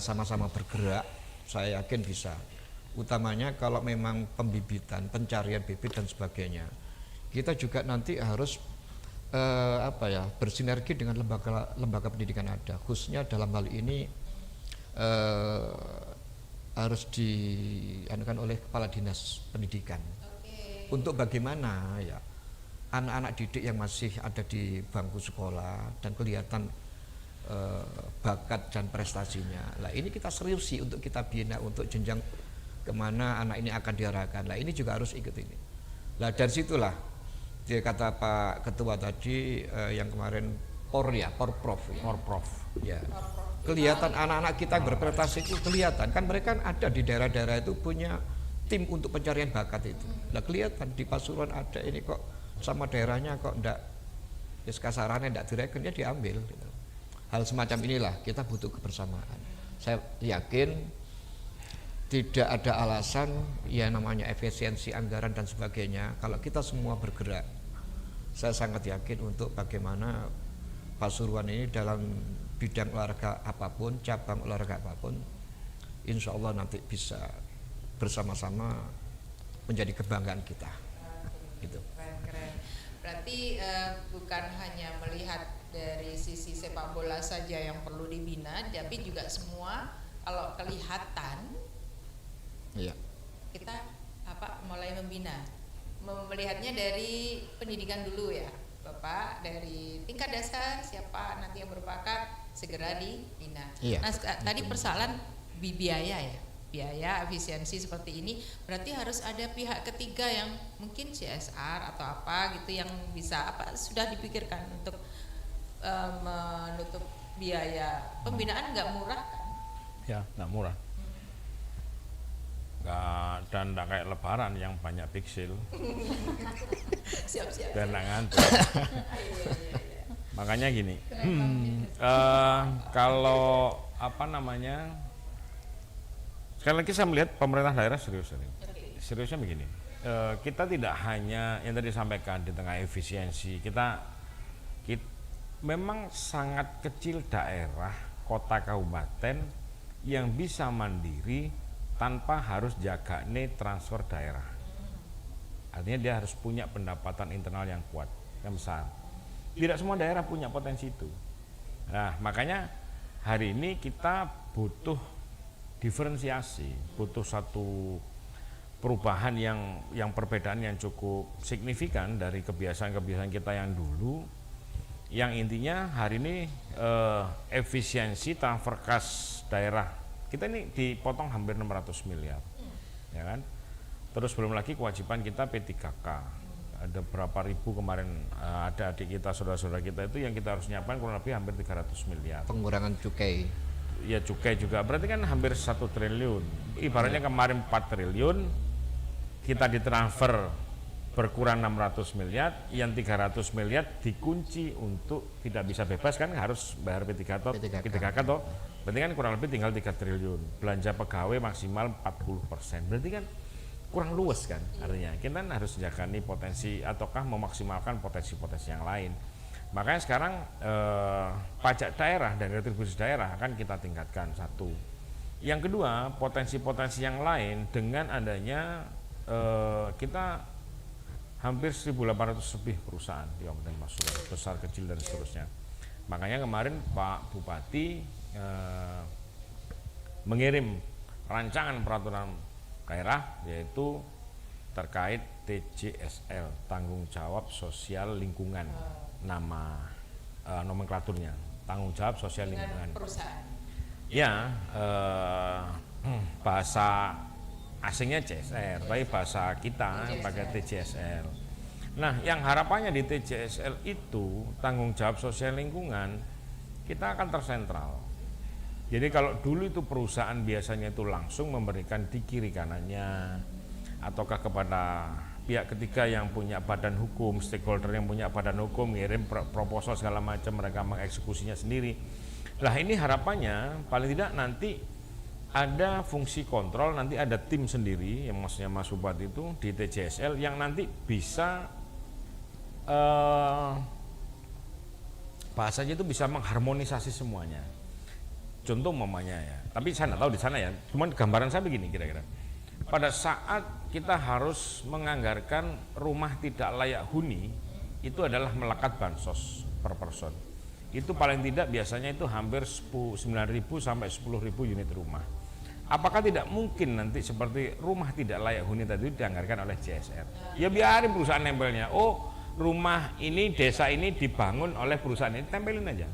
sama-sama bergerak. Saya yakin bisa. Utamanya kalau memang pembibitan, pencarian bibit dan sebagainya, kita juga nanti harus bersinergi dengan lembaga pendidikan ada. Khususnya dalam hal ini harus dianukan oleh kepala dinas pendidikan. Untuk bagaimana ya anak-anak didik yang masih ada di bangku sekolah dan kelihatan bakat dan prestasinya. Lah ini kita seriusi untuk kita bina untuk jenjang kemana anak ini akan diarahkan. Lah ini juga harus ikut ini. Lah dari situlah dia kata Pak Ketua tadi yang kemarin Porprov ya. Kelihatan anak-anak kita yang berprestasi itu kelihatan kan mereka ada di daerah-daerah itu punya tim untuk pencarian bakat itu. Lah kelihatan di Pasuruan ada ini kok sama daerahnya kok ndak kasarannya ndak direken ya diambil gitu. Hal semacam inilah kita butuh kebersamaan. Saya yakin tidak ada alasan ya namanya efisiensi anggaran dan sebagainya kalau kita semua bergerak. Saya sangat yakin untuk bagaimana Pasuruan ini dalam bidang olahraga apapun, cabang olahraga apapun, insya Allah nanti bisa bersama-sama menjadi kebanggaan kita. Gitu. Keren. Berarti bukan hanya melihat dari sisi sepak bola saja yang perlu dibina, tapi juga semua kalau kelihatan Iya. kita mulai membina. Melihatnya dari pendidikan dulu ya, Bapak, dari tingkat dasar siapa nanti yang berbakat segera dibina. Iya. Nah, tadi persoalan biaya ya. Biaya efisiensi seperti ini berarti harus ada pihak ketiga yang mungkin CSR atau apa gitu yang bisa sudah dipikirkan untuk menutup biaya pembinaan. Nggak murah kan? Ya, nggak murah. Dan nggak kayak lebaran yang banyak piksil Siap-siap. dan nggak ngantuk. Makanya gini, kalau sekali lagi saya melihat pemerintah daerah seriusnya begini. Kita tidak hanya yang tadi disampaikan di tengah efisiensi, kita memang sangat kecil daerah, kota kabupaten yang bisa mandiri tanpa harus jaga transfer daerah. Artinya dia harus punya pendapatan internal yang kuat, yang besar. Tidak semua daerah punya potensi itu. Nah, makanya hari ini kita butuh diferensiasi, butuh satu perubahan yang perbedaan yang cukup signifikan dari kebiasaan-kebiasaan kita yang dulu, yang intinya hari ini efisiensi transfer kas daerah kita ini dipotong hampir 600 miliar, ya kan? Terus belum lagi kewajiban kita P3K, ada berapa ribu kemarin, ada adik kita, saudara-saudara kita itu yang kita harus nyiapkan kurang lebih hampir 300 miliar. Pengurangan cukai. Ya cukai juga, berarti kan hampir 1 triliun. Ibaratnya kemarin 4 triliun, kita ditransfer berkurang 600 miliar, yang 300 miliar dikunci untuk tidak bisa bebas kan, harus bayar P3K toh. Berarti kan kurang lebih tinggal 3 triliun. Belanja pegawai maksimal 40%. Berarti kan kurang luas kan, artinya kita harus menjaga potensi ataukah memaksimalkan potensi-potensi yang lain. Makanya sekarang pajak daerah dan retribusi daerah akan kita tingkatkan, satu. Yang kedua, potensi-potensi yang lain dengan adanya kita hampir 1.800 lebih perusahaan di Kabupaten Pasuruan, besar, kecil dan seterusnya. Makanya kemarin Pak Bupati mengirim rancangan peraturan daerah yaitu terkait TJSL, tanggung jawab sosial lingkungan, nama nomenklaturnya, tanggung jawab sosial lingkungan perusahaan. ya. Bahasa asingnya CSR, tapi bahasa kita pakai TJSL. Nah, yang harapannya di TJSL itu tanggung jawab sosial lingkungan kita akan tersentral. Jadi kalau dulu itu perusahaan biasanya itu langsung memberikan di kiri kanannya ataukah kepada pihak ketiga yang punya badan hukum, stakeholder yang punya badan hukum, ngirim proposal segala macam, mereka mengeksekusinya sendiri. Lah ini harapannya paling tidak nanti ada fungsi kontrol, nanti ada tim sendiri yang maksudnya Mas Bupati itu di TJSL yang nanti bisa bahasanya itu bisa mengharmonisasi semuanya. Contoh umpamanya ya, tapi saya nggak tahu di sana ya, cuman gambaran saya begini kira-kira. Pada saat kita harus menganggarkan rumah tidak layak huni, itu adalah melekat bansos per person. Itu paling tidak biasanya itu hampir 9.000 sampai 10.000 unit rumah. Apakah tidak mungkin nanti seperti rumah tidak layak huni tadi dianggarkan oleh CSR? Ya biarin perusahaan nempelnya, oh rumah ini, desa ini dibangun oleh perusahaan ini, tempelin aja.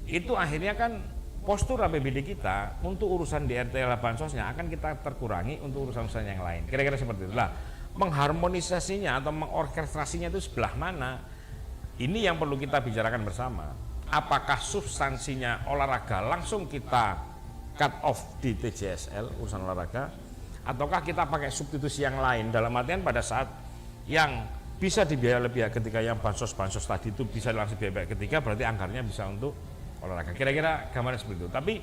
Itu akhirnya kan postur APBD kita untuk urusan DRT bansosnya akan kita terkurangi untuk urusan-urusan yang lain. Kira-kira seperti itulah. Mengharmonisasinya atau mengorkestrasinya itu sebelah mana? Ini yang perlu kita bicarakan bersama. Apakah substansinya olahraga langsung kita cut off di TJSL urusan olahraga, ataukah kita pakai substitusi yang lain? Dalam artian pada saat yang bisa dibiayai oleh pihak ketiga, yang bansos-bansos tadi itu bisa langsung biaya pihak ketiga, berarti anggarannya bisa untuk olahraga. Kira-kira gambaran seperti itu. Tapi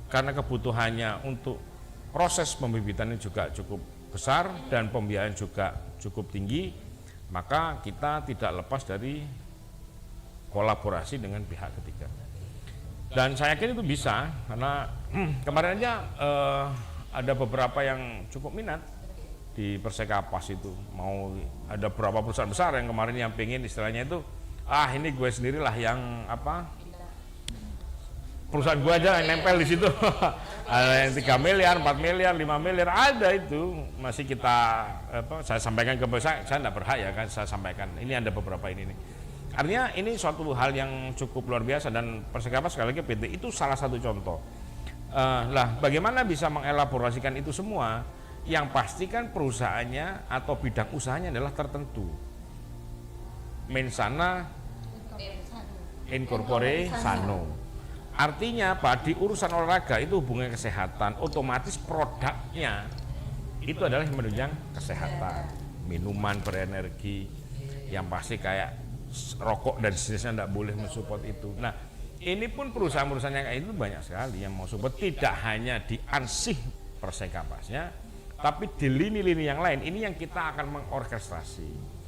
karena kebutuhannya untuk proses pembibitan ini juga cukup besar dan pembiayaan juga cukup tinggi, maka kita tidak lepas dari kolaborasi dengan pihak ketiga. Dan saya yakin itu bisa, karena kemarin aja ada beberapa yang cukup minat di Persekapas itu. Mau ada beberapa perusahaan besar yang kemarin yang pengen istilahnya itu, ini gue sendirilah yang perusahaan gue aja yang nempel di situ. Ada yang 3 miliar, 4 miliar, 5 miliar, ada itu. Masih kita saya sampaikan ke saya enggak berhak ya kan, saya sampaikan. Ini ada beberapa ini nih. Artinya ini suatu hal yang cukup luar biasa, dan Persekapas sekali lagi PT itu salah satu contoh. Lah bagaimana bisa mengelaborasikan itu semua? Yang pasti kan perusahaannya atau bidang usahanya adalah tertentu. Mensana incorpore sano. Artinya apa? Di urusan olahraga itu hubungan kesehatan, otomatis produknya itu adalah menunjang kesehatan, minuman berenergi, yang pasti kayak rokok dan sejenisnya tidak boleh mensupport itu. Nah, ini pun perusahaan-perusahaan yang kayak itu banyak sekali yang mau support, tidak hanya di ansih Persekapasnya, tapi di lini-lini yang lain. Ini yang kita akan mengorkestrasi.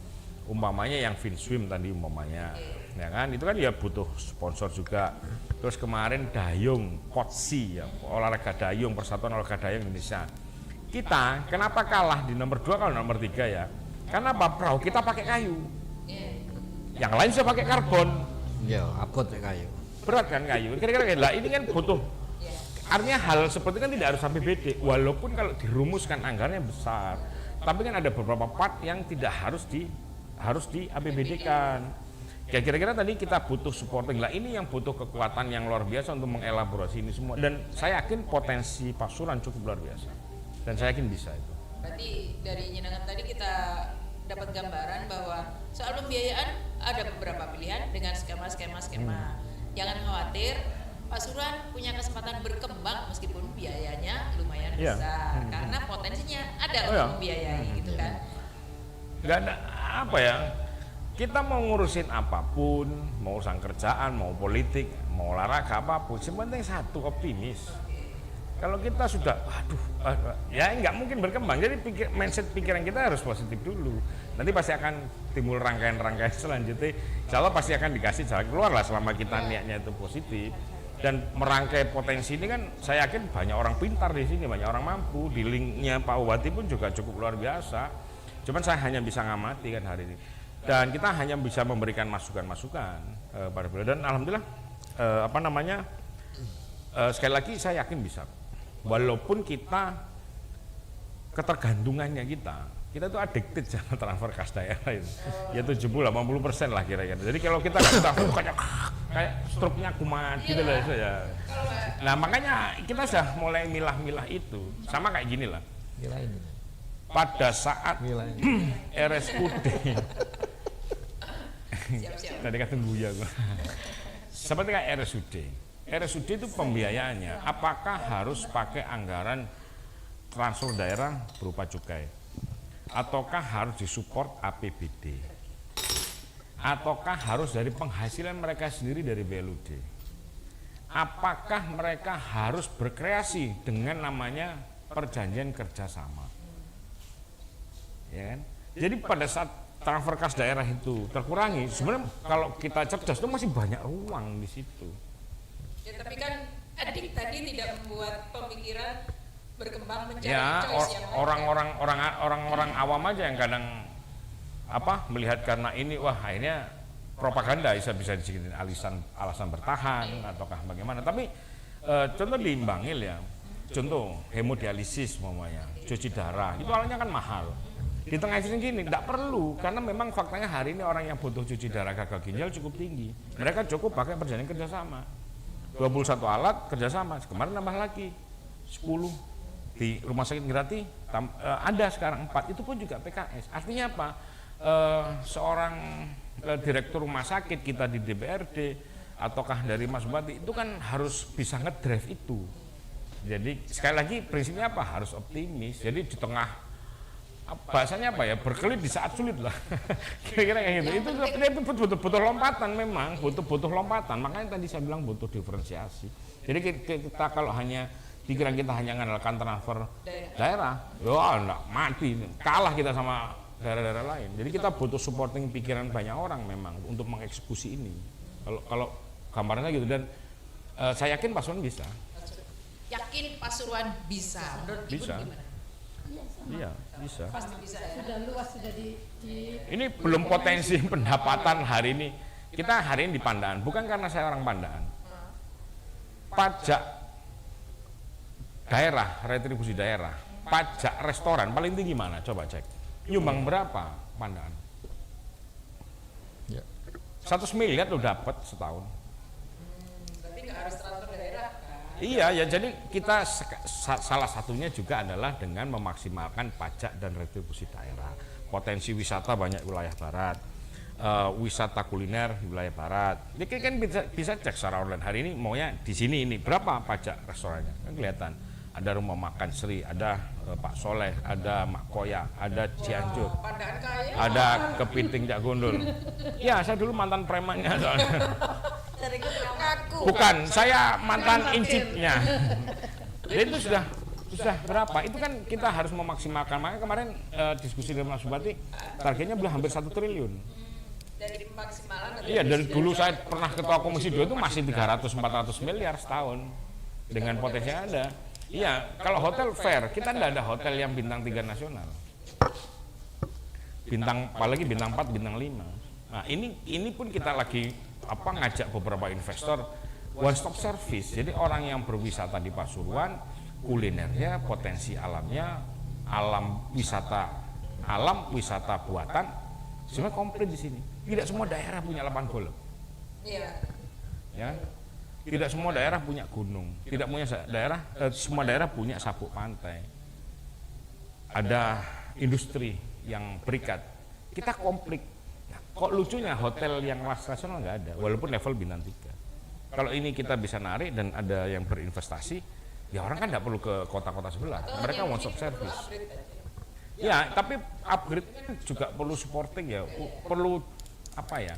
Umpamanya yang Finswim tadi umpamanya, ya kan? Itu kan ya butuh sponsor juga. Terus kemarin dayung, Potsi ya, olahraga dayung, Persatuan Olahraga Dayung Indonesia. Kita kenapa kalah di nomor 2 kalau nomor 3 ya? Karena apa? Perahu kita pakai kayu. Yang lain saya pakai karbon. Ya, abot kayu. Berat kan kayu. Kira-kira lah ini kan butuh. Artinya hal seperti kan tidak harus sampai BD. Walaupun kalau dirumuskan anggarannya besar, tapi kan ada beberapa part yang tidak harus di APBD-kan. Kira-kira tadi kita butuh supporting lah, ini yang butuh kekuatan yang luar biasa untuk mengelaborasi ini semua, dan saya yakin potensi Pasuruan cukup luar biasa dan saya yakin bisa itu. Berarti dari Nyenangan tadi kita dapat gambaran bahwa soal pembiayaan ada beberapa pilihan dengan skema. Jangan khawatir, Pasuruan punya kesempatan berkembang meskipun biayanya lumayan besar karena potensinya ada untuk membiayai gitu kan. Nggak ada apa ya, kita mau ngurusin apapun, mau urusan kerjaan, mau politik, mau olahraga apapun, yang penting satu, optimis. Kalau kita sudah, ya nggak mungkin berkembang. Jadi mindset pikiran kita harus positif dulu. Nanti pasti akan timbul rangkaian-rangkaian selanjutnya. Insya Allah pasti akan dikasih jalan keluar lah selama kita niatnya itu positif. Dan merangkai potensi ini kan saya yakin banyak orang pintar di sini, banyak orang mampu. Di linknya Pak Bupati pun juga cukup luar biasa. Cuman saya hanya bisa ngamati kan hari ini. Dan kita hanya bisa memberikan masukan-masukan pada beliau. Dan alhamdulillah sekali lagi saya yakin bisa. Walaupun kita ketergantungannya kita itu addicted sama transfer kas daerah itu. Ya 70-80% lah kira-kira. Jadi kalau kita nggak transfer kayak struknya kumat gitu loh ya. Nah makanya kita sudah mulai milah-milah itu. Sama kayak gini lah. Pada saat RSUD tadi kata buya gua. Seperti kayak RSUD itu pembiayaannya apakah harus pakai anggaran transfer daerah berupa cukai, ataukah harus disupport APBD, ataukah harus dari penghasilan mereka sendiri dari BLUD, apakah mereka harus berkreasi dengan namanya perjanjian kerjasama, ya kan? Jadi pada saat transfer kas daerah itu terkurangi, sebenarnya kalau kita cerdas itu masih banyak ruang di situ. Ya, tapi kan adik tadi tidak membuat pemikiran berkembang mencari Ya, choice yang orang-orang awam aja yang kadang melihat karena ini akhirnya propaganda bisa dijadikan alasan bertahan ataukah bagaimana. Tapi contoh di Bangil ya, contoh hemodialisis umpamanya, cuci darah, itu alatnya kan mahal. Di tengah gini tidak perlu karena memang faktanya hari ini orang yang butuh cuci darah gagal ginjal cukup tinggi. Mereka cukup pakai perjanjian kerjasama. 21 alat kerjasama, kemarin nambah lagi 10 di rumah sakit Grati ada sekarang 4, itu pun juga PKS. Artinya apa? Seorang direktur rumah sakit kita di DPRD ataukah dari Mas Bupati itu kan harus bisa ngedrive itu. Jadi sekali lagi prinsipnya apa? Harus optimis. Jadi di tengah bahasanya berkelit di saat sulit lah. Kira-kira kayak gitu. Itu butuh lompatan, memang butuh lompatan. Makanya tadi saya bilang butuh diferensiasi. Jadi kita kalau hanya pikiran kita hanya mengandalkan transfer daerah, enggak mati, kalah kita sama daerah-daerah lain. Jadi kita butuh supporting pikiran banyak orang memang untuk mengeksekusi ini. Kalau gambarnya gitu, dan saya yakin Pasuruan bisa. Yakin Pasuruan bisa. Menurut Ibu Bisa. gimana? Iya, bisa. Pasti bisa ya. Sudah luas, sudah di Ini belum potensi pendapatan hari ini. Kita hari ini di Pandaan, bukan karena saya orang Pandaan. Pajak daerah, retribusi daerah, pajak restoran paling tinggi mana? Coba cek. Nyumbang berapa Pandaan? Ya. 100 miliar lo dapat setahun. Berarti nggak harus transfer daerah kan? Iya ya, jadi kita salah satunya juga adalah dengan memaksimalkan pajak dan retribusi daerah. Potensi wisata banyak wilayah barat, wisata kuliner di wilayah barat. Ini kan bisa cek secara online. Hari ini maunya di sini ini berapa pajak restorannya? Kan kelihatan. Ada Rumah Makan Sri, ada Pak Soleh, ada Mak Koya, ada Cianjur, Pandaan kaya. ada Kepiting Cak Gondol. Ya, saya dulu mantan premannya soalnya. Dari ngaku. Bukan, saya mantan incipnya. Jadi itu sudah berapa? Itu kan kita harus memaksimalkan. Makanya kemarin diskusi dengan Mas Bupati, targetnya belum hampir 1 triliun. Dari pemaksimalan. Iya, dari dulu saya pernah ketua Komisi 2 itu masih 300-400 miliar setahun dengan potensi yang ada. Iya, kalau hotel fair, kita tidak ada hotel yang bintang 3 nasional. Apalagi bintang 4, bintang 5. Nah, ini pun kita lagi ngajak beberapa investor one stop service. Jadi orang yang berwisata di Pasuruan, kulinernya, potensi alamnya, alam wisata buatan Sebenarnya komplit di sini. Tidak semua daerah punya lapangan bola. Iya. Ya. Tidak semua daerah punya gunung. Tidak punya semua daerah punya sabuk pantai. Ada industri yang berikat. Kita komplit. Nah, kok lucunya hotel yang kelas nasional nggak ada, walaupun level bintang 3. Kalau ini kita bisa narik dan ada yang berinvestasi, ya orang kan nggak perlu ke kota-kota sebelah. Mereka one stop service. Ya, tapi upgrade juga perlu supporting ya, perlu apa ya?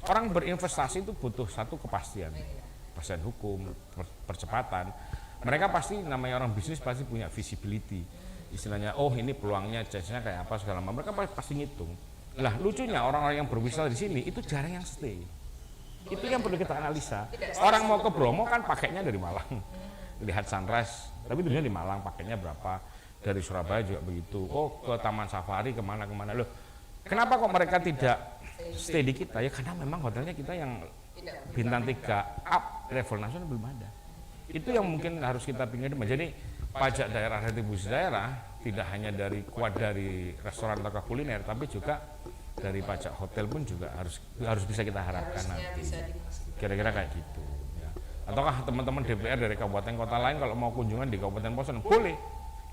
Orang berinvestasi itu butuh satu kepastian hukum, percepatan. Mereka pasti namanya orang bisnis pasti punya visibility. Istilahnya, oh ini peluangnya, chance-nya kayak apa segala macam. Mereka pasti ngitung. Lah lucunya orang-orang yang berwisata di sini itu jarang yang stay. Itu yang perlu kita analisa. Orang mau ke Bromo kan pakainya dari Malang, lihat sunrise. Tapi tujuannya di Malang, pakainya berapa? Dari Surabaya juga begitu. Oh ke Taman Safari kemana-kemana loh. Kenapa kok mereka tidak stay di kita? Ya karena memang hotelnya kita yang bintang 3 up, level nasional belum ada. Itu yang mungkin harus kita pikirkan. Jadi pajak daerah, retribusi daerah tidak hanya kuat dari restoran atau kuliner, tapi juga dari pajak hotel pun juga harus bisa kita harapkan nanti. Kira-kira kayak gitu. Ya. Ataukah teman-teman DPR dari kabupaten kota lain kalau mau kunjungan di Kabupaten Pasuruan boleh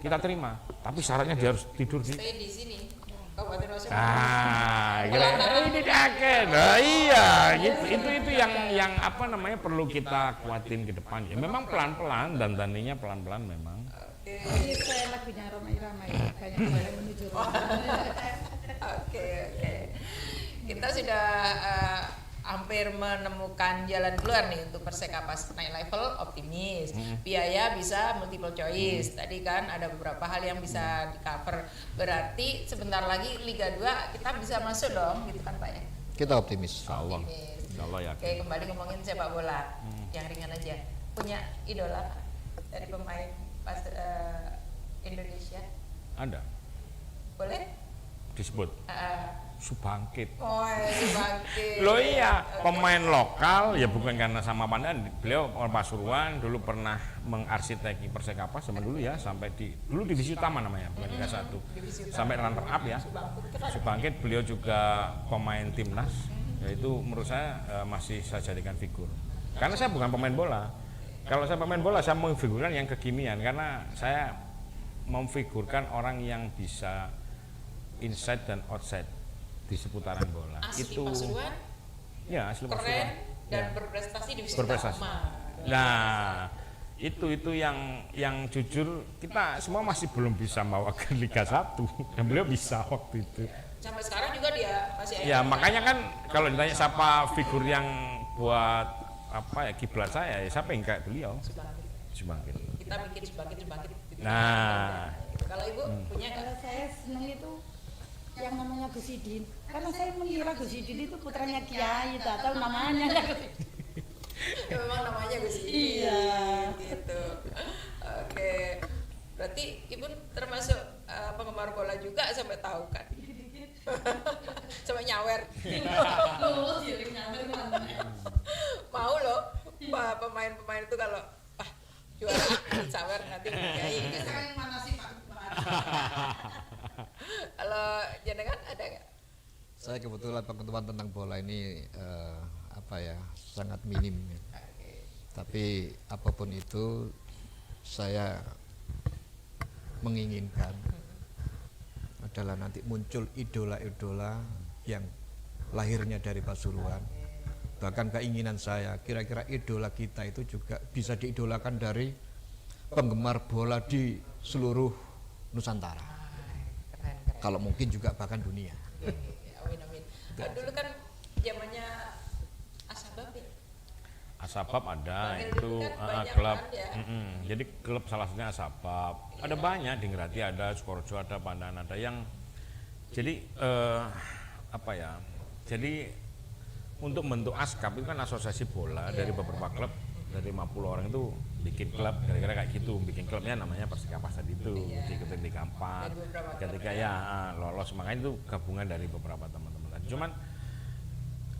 kita terima, tapi syaratnya dia harus tidur di sini. Kabupaten Pasuruan. Ini kakek. Nah iya, itu yang apa namanya perlu kita kuatin ke depan. Ya memang pelan-pelan dan tandanya pelan-pelan memang. Jadi saya lagunya ramai-ramai, banyak yang menuju. Oke. Kita sudah hampir menemukan jalan keluar nih untuk Persekapas naik level optimis. Biaya bisa multiple choice. Tadi kan ada beberapa hal yang bisa di-cover. Berarti sebentar lagi Liga 2 kita bisa masuk dong, gitu kan Pak ya? Kita optimis. Insya Allah ya. Oke, kembali ngomongin sepak bola. Yang ringan aja. Punya idola dari pemain Indonesia? Ada. Boleh? Disebut Subangkit. Oh, Subangkit. Loh iya, pemain lokal ya bukan karena sama Pandan. Beliau orang Pasuruan, dulu pernah mengarsiteki Persekapas zaman dulu ya, sampai dulu divisi utama namanya, bukan Liga 1. Sampai runner up ya. Subangkit beliau juga pemain timnas. Ya itu menurut saya masih saya jadikan figur. Karena saya bukan pemain bola. Kalau saya pemain bola saya memfigurkan yang kekinian karena saya memfigurkan orang yang bisa inside dan outside di seputaran bola. Asli Itu Pasuruan, ya asli keren Pasuruan. dan Ya. berprestasi di Berprestasi. utama. Nah, itu yang jujur kita semua masih belum bisa bawa ke Liga 1. Dan beliau bisa waktu itu. Sampai sekarang juga dia masih Ya, makanya kan kalau ditanya siapa figur yang buat apa ya kiblat saya, ya siapa yang kayak beliau? Subangkit. kita bikin Subangkit. Nah, Kalau Ibu punya nggak? Kalau saya senang itu yang namanya Gus Idin, karena saya mengira Gus Idin itu putranya Kiai, tak tahu namanya. Ya, memang namanya Gus Idin. Iya. Gitu. Oke. Berarti Ibu termasuk penggemar bola juga sampai tahu kan? Sampai nyawer. Mau loh pemain-pemain itu kalau juara sawer nanti Kiai. Sekarang mana sih Pak? Kalau jenengan ada nggak? Saya kebetulan pengetahuan tentang bola ini sangat minim. Tapi apapun itu saya menginginkan adalah nanti muncul idola-idola yang lahirnya dari Pasuruan. Bahkan keinginan saya kira-kira idola kita itu juga bisa diidolakan dari penggemar bola di seluruh Nusantara. Keren. Kalau mungkin juga bahkan dunia. Amin. Dulu kan zamannya Asabab ya. Asabab ada Bangil itu dulu kan banyak klub. kan ya. Jadi klub salah satunya Asabab. Ada banyak di Ngerati ada, Sukorejo ada, Pandan ada yang jadi Jadi untuk bentuk ASKAP itu kan asosiasi bola dari beberapa klub, dari 50 orang itu bikin klub kira-kira kayak gitu, bikin klubnya namanya Persekapas tadi itu, diikutin di Kampak. Ketika lolos makanya itu gabungan dari beberapa teman-teman tadi. Cuman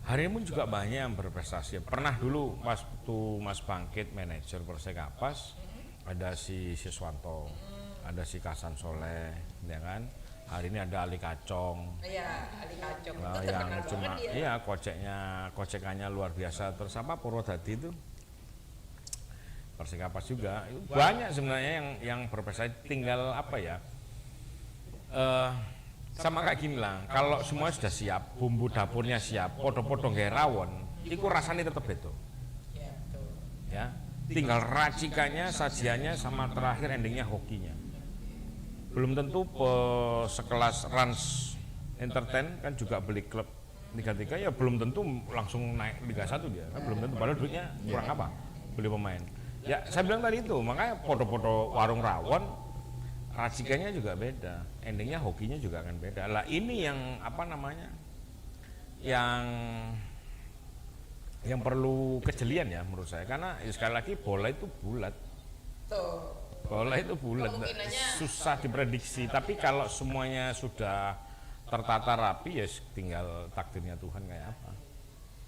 hari ini pun juga banyak yang berprestasi. Pernah dulu waktu Mas Bangkit manajer Persekapas, ada si Siswanto, ada si Kasan Soleh, ya kan? Hari ini ada Ali Kacong. Iya, Ali Kacong Nah, itu yang terkenal cuma banget dia. iya kocekannya luar biasa. Terus apa Purwodadi itu Persikapas juga. Itu banyak sebenarnya yang berprestasi, tinggal apa ya? Sama kayak gini lah. Kalau semua sudah siap, bumbu dapurnya siap, podo-podo nggih rawon, itu rasanya tetap beda. Ya, betul. Ya. Tinggal racikannya, sajiannya sama terakhir endingnya hokinya. Belum tentu sekelas Rans Entertain kan juga beli klub Liga 3 ya belum tentu langsung naik Liga 1 dia kan belum tentu, padahal duitnya kurang apa beli pemain. Ya saya bilang tadi itu, makanya podo-podo warung rawon racikannya juga beda, endingnya hokinya juga akan beda. Lah ini yang apa namanya yang perlu kejelian ya menurut saya, karena sekali lagi bola itu bulat. Tuh. Bola itu bulat, Kemungkinannya- susah diprediksi. Tapi kalau semuanya sudah tertata rapi ya tinggal takdirnya Tuhan kayak apa.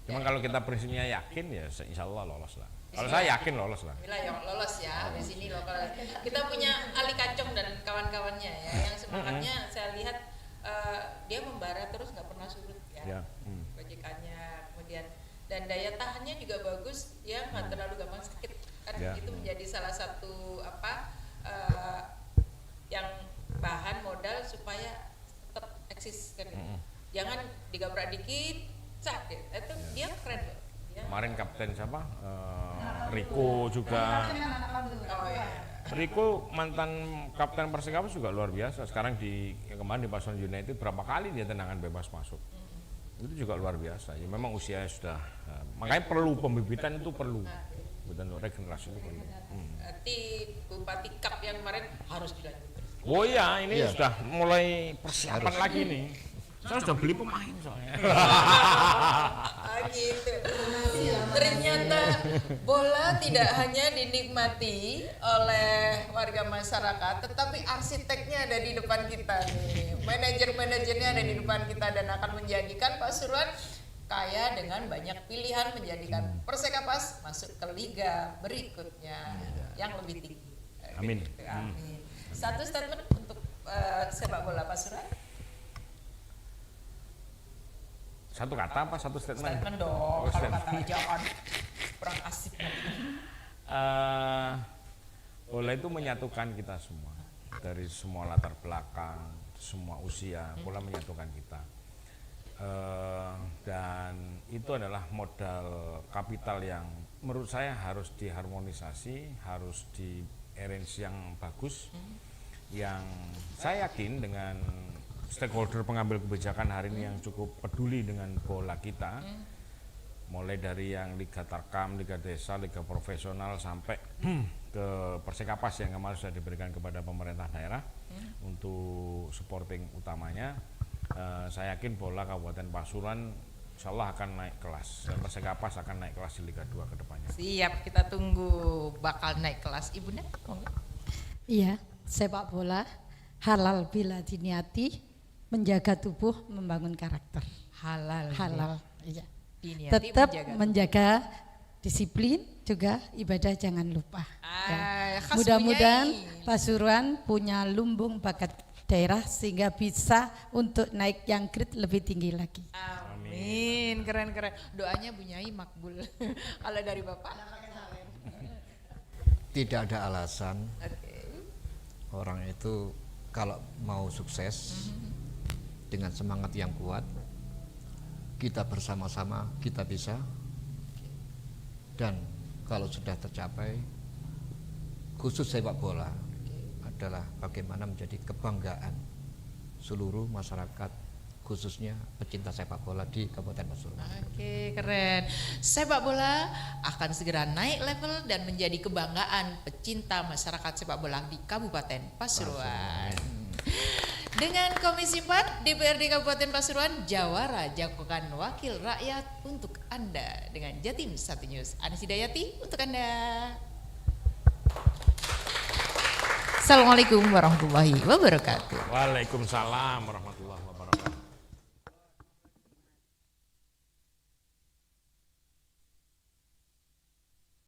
Cuma kalau kita prinsipnya yakin ya insya Allah lolos lah. Kalau saya yakin lolos lah. Alhamdulillah yang lolos ya di sini lokal. Kita punya Ali Kacong dan kawan-kawannya ya, yang semangatnya saya lihat dia membara terus nggak pernah surut ya. Ya, Proyekannya kemudian dan daya tahannya juga bagus ya, nggak terlalu gampang sakit kan. Ya. Itu menjadi salah satu yang bahan modal supaya tetap eksis kan. Jangan digabrak dikit sakit. Itu dia keren loh. Dia- Kemarin kapten siapa? Riko juga. Oh ya. Riko mantan kapten Persikapas juga luar biasa. Sekarang kemarin di Pasuruan United berapa kali dia tendangan bebas masuk. Itu juga luar biasa. Ya memang usianya sudah makanya perlu pembibitan itu perlu. Dan regenerasi itu perlu. Nanti Bupati Cup yang kemarin harus dilanjutkan. Oh iya, ini Iya. sudah mulai persiapan lagi nih. Saya sudah beli pemain soalnya. Gitu. Ternyata bola tidak hanya dinikmati oleh warga masyarakat, tetapi arsiteknya ada di depan kita nih. Manajer-manajernya ada di depan kita dan akan menjadikan Pasuruan kaya dengan banyak pilihan, menjadikan Persikapas masuk ke liga berikutnya yang lebih tinggi. Amin. Amin. Satu statement untuk sepak bola Pasuruan. Satu kata apa satu statement? Statement dong, Oh, kalau statement. kata jangan kurang asik. Bola itu menyatukan kita semua dari semua latar belakang, semua usia. Bola menyatukan kita. Dan itu adalah modal kapital yang menurut saya harus diharmonisasi, harus di arrange yang bagus, yang saya yakin dengan stakeholder pengambil kebijakan hari ini yang cukup peduli dengan bola kita, mulai dari yang Liga Tarkam, Liga Desa, Liga Profesional sampai ke Persikapas yang kemarin sudah diberikan kepada pemerintah daerah untuk supporting utamanya. Saya yakin bola Kabupaten Pasuruan insya Allah akan naik kelas dan Persikapas akan naik kelas di Liga 2 ke depannya. Siap, kita tunggu bakal naik kelas. Ibunda, monggo. Iya, sepak bola halal bila diniati, menjaga tubuh, membangun karakter. Halal. Halal, iya. Diniati Tetap menjaga menjaga disiplin, juga ibadah jangan lupa. Ya. khas Mudah-mudahan Bunyai. Pasuruan punya lumbung bakat daerah sehingga bisa untuk naik yang grade lebih tinggi lagi. Amin, keren-keren. Doanya Bunyai makbul. Kalau dari Bapak? Tidak ada alasan Oke. orang itu kalau mau sukses dengan semangat yang kuat, kita bersama-sama kita bisa. Dan kalau sudah tercapai, khusus sepak bola adalah bagaimana menjadi kebanggaan seluruh masyarakat, khususnya pecinta sepak bola di Kabupaten Pasuruan. Oke, keren. Sepak bola akan segera naik level dan menjadi kebanggaan pecinta masyarakat sepak bola di Kabupaten Pasuruan. Dengan Komisi 4 DPRD Kabupaten Pasuruan, Jawara jagokan wakil rakyat untuk Anda dengan Jatim 1 News. Anis Hidayati untuk Anda. Assalamualaikum warahmatullahi wabarakatuh. Waalaikumsalam warahmatullahi wabarakatuh.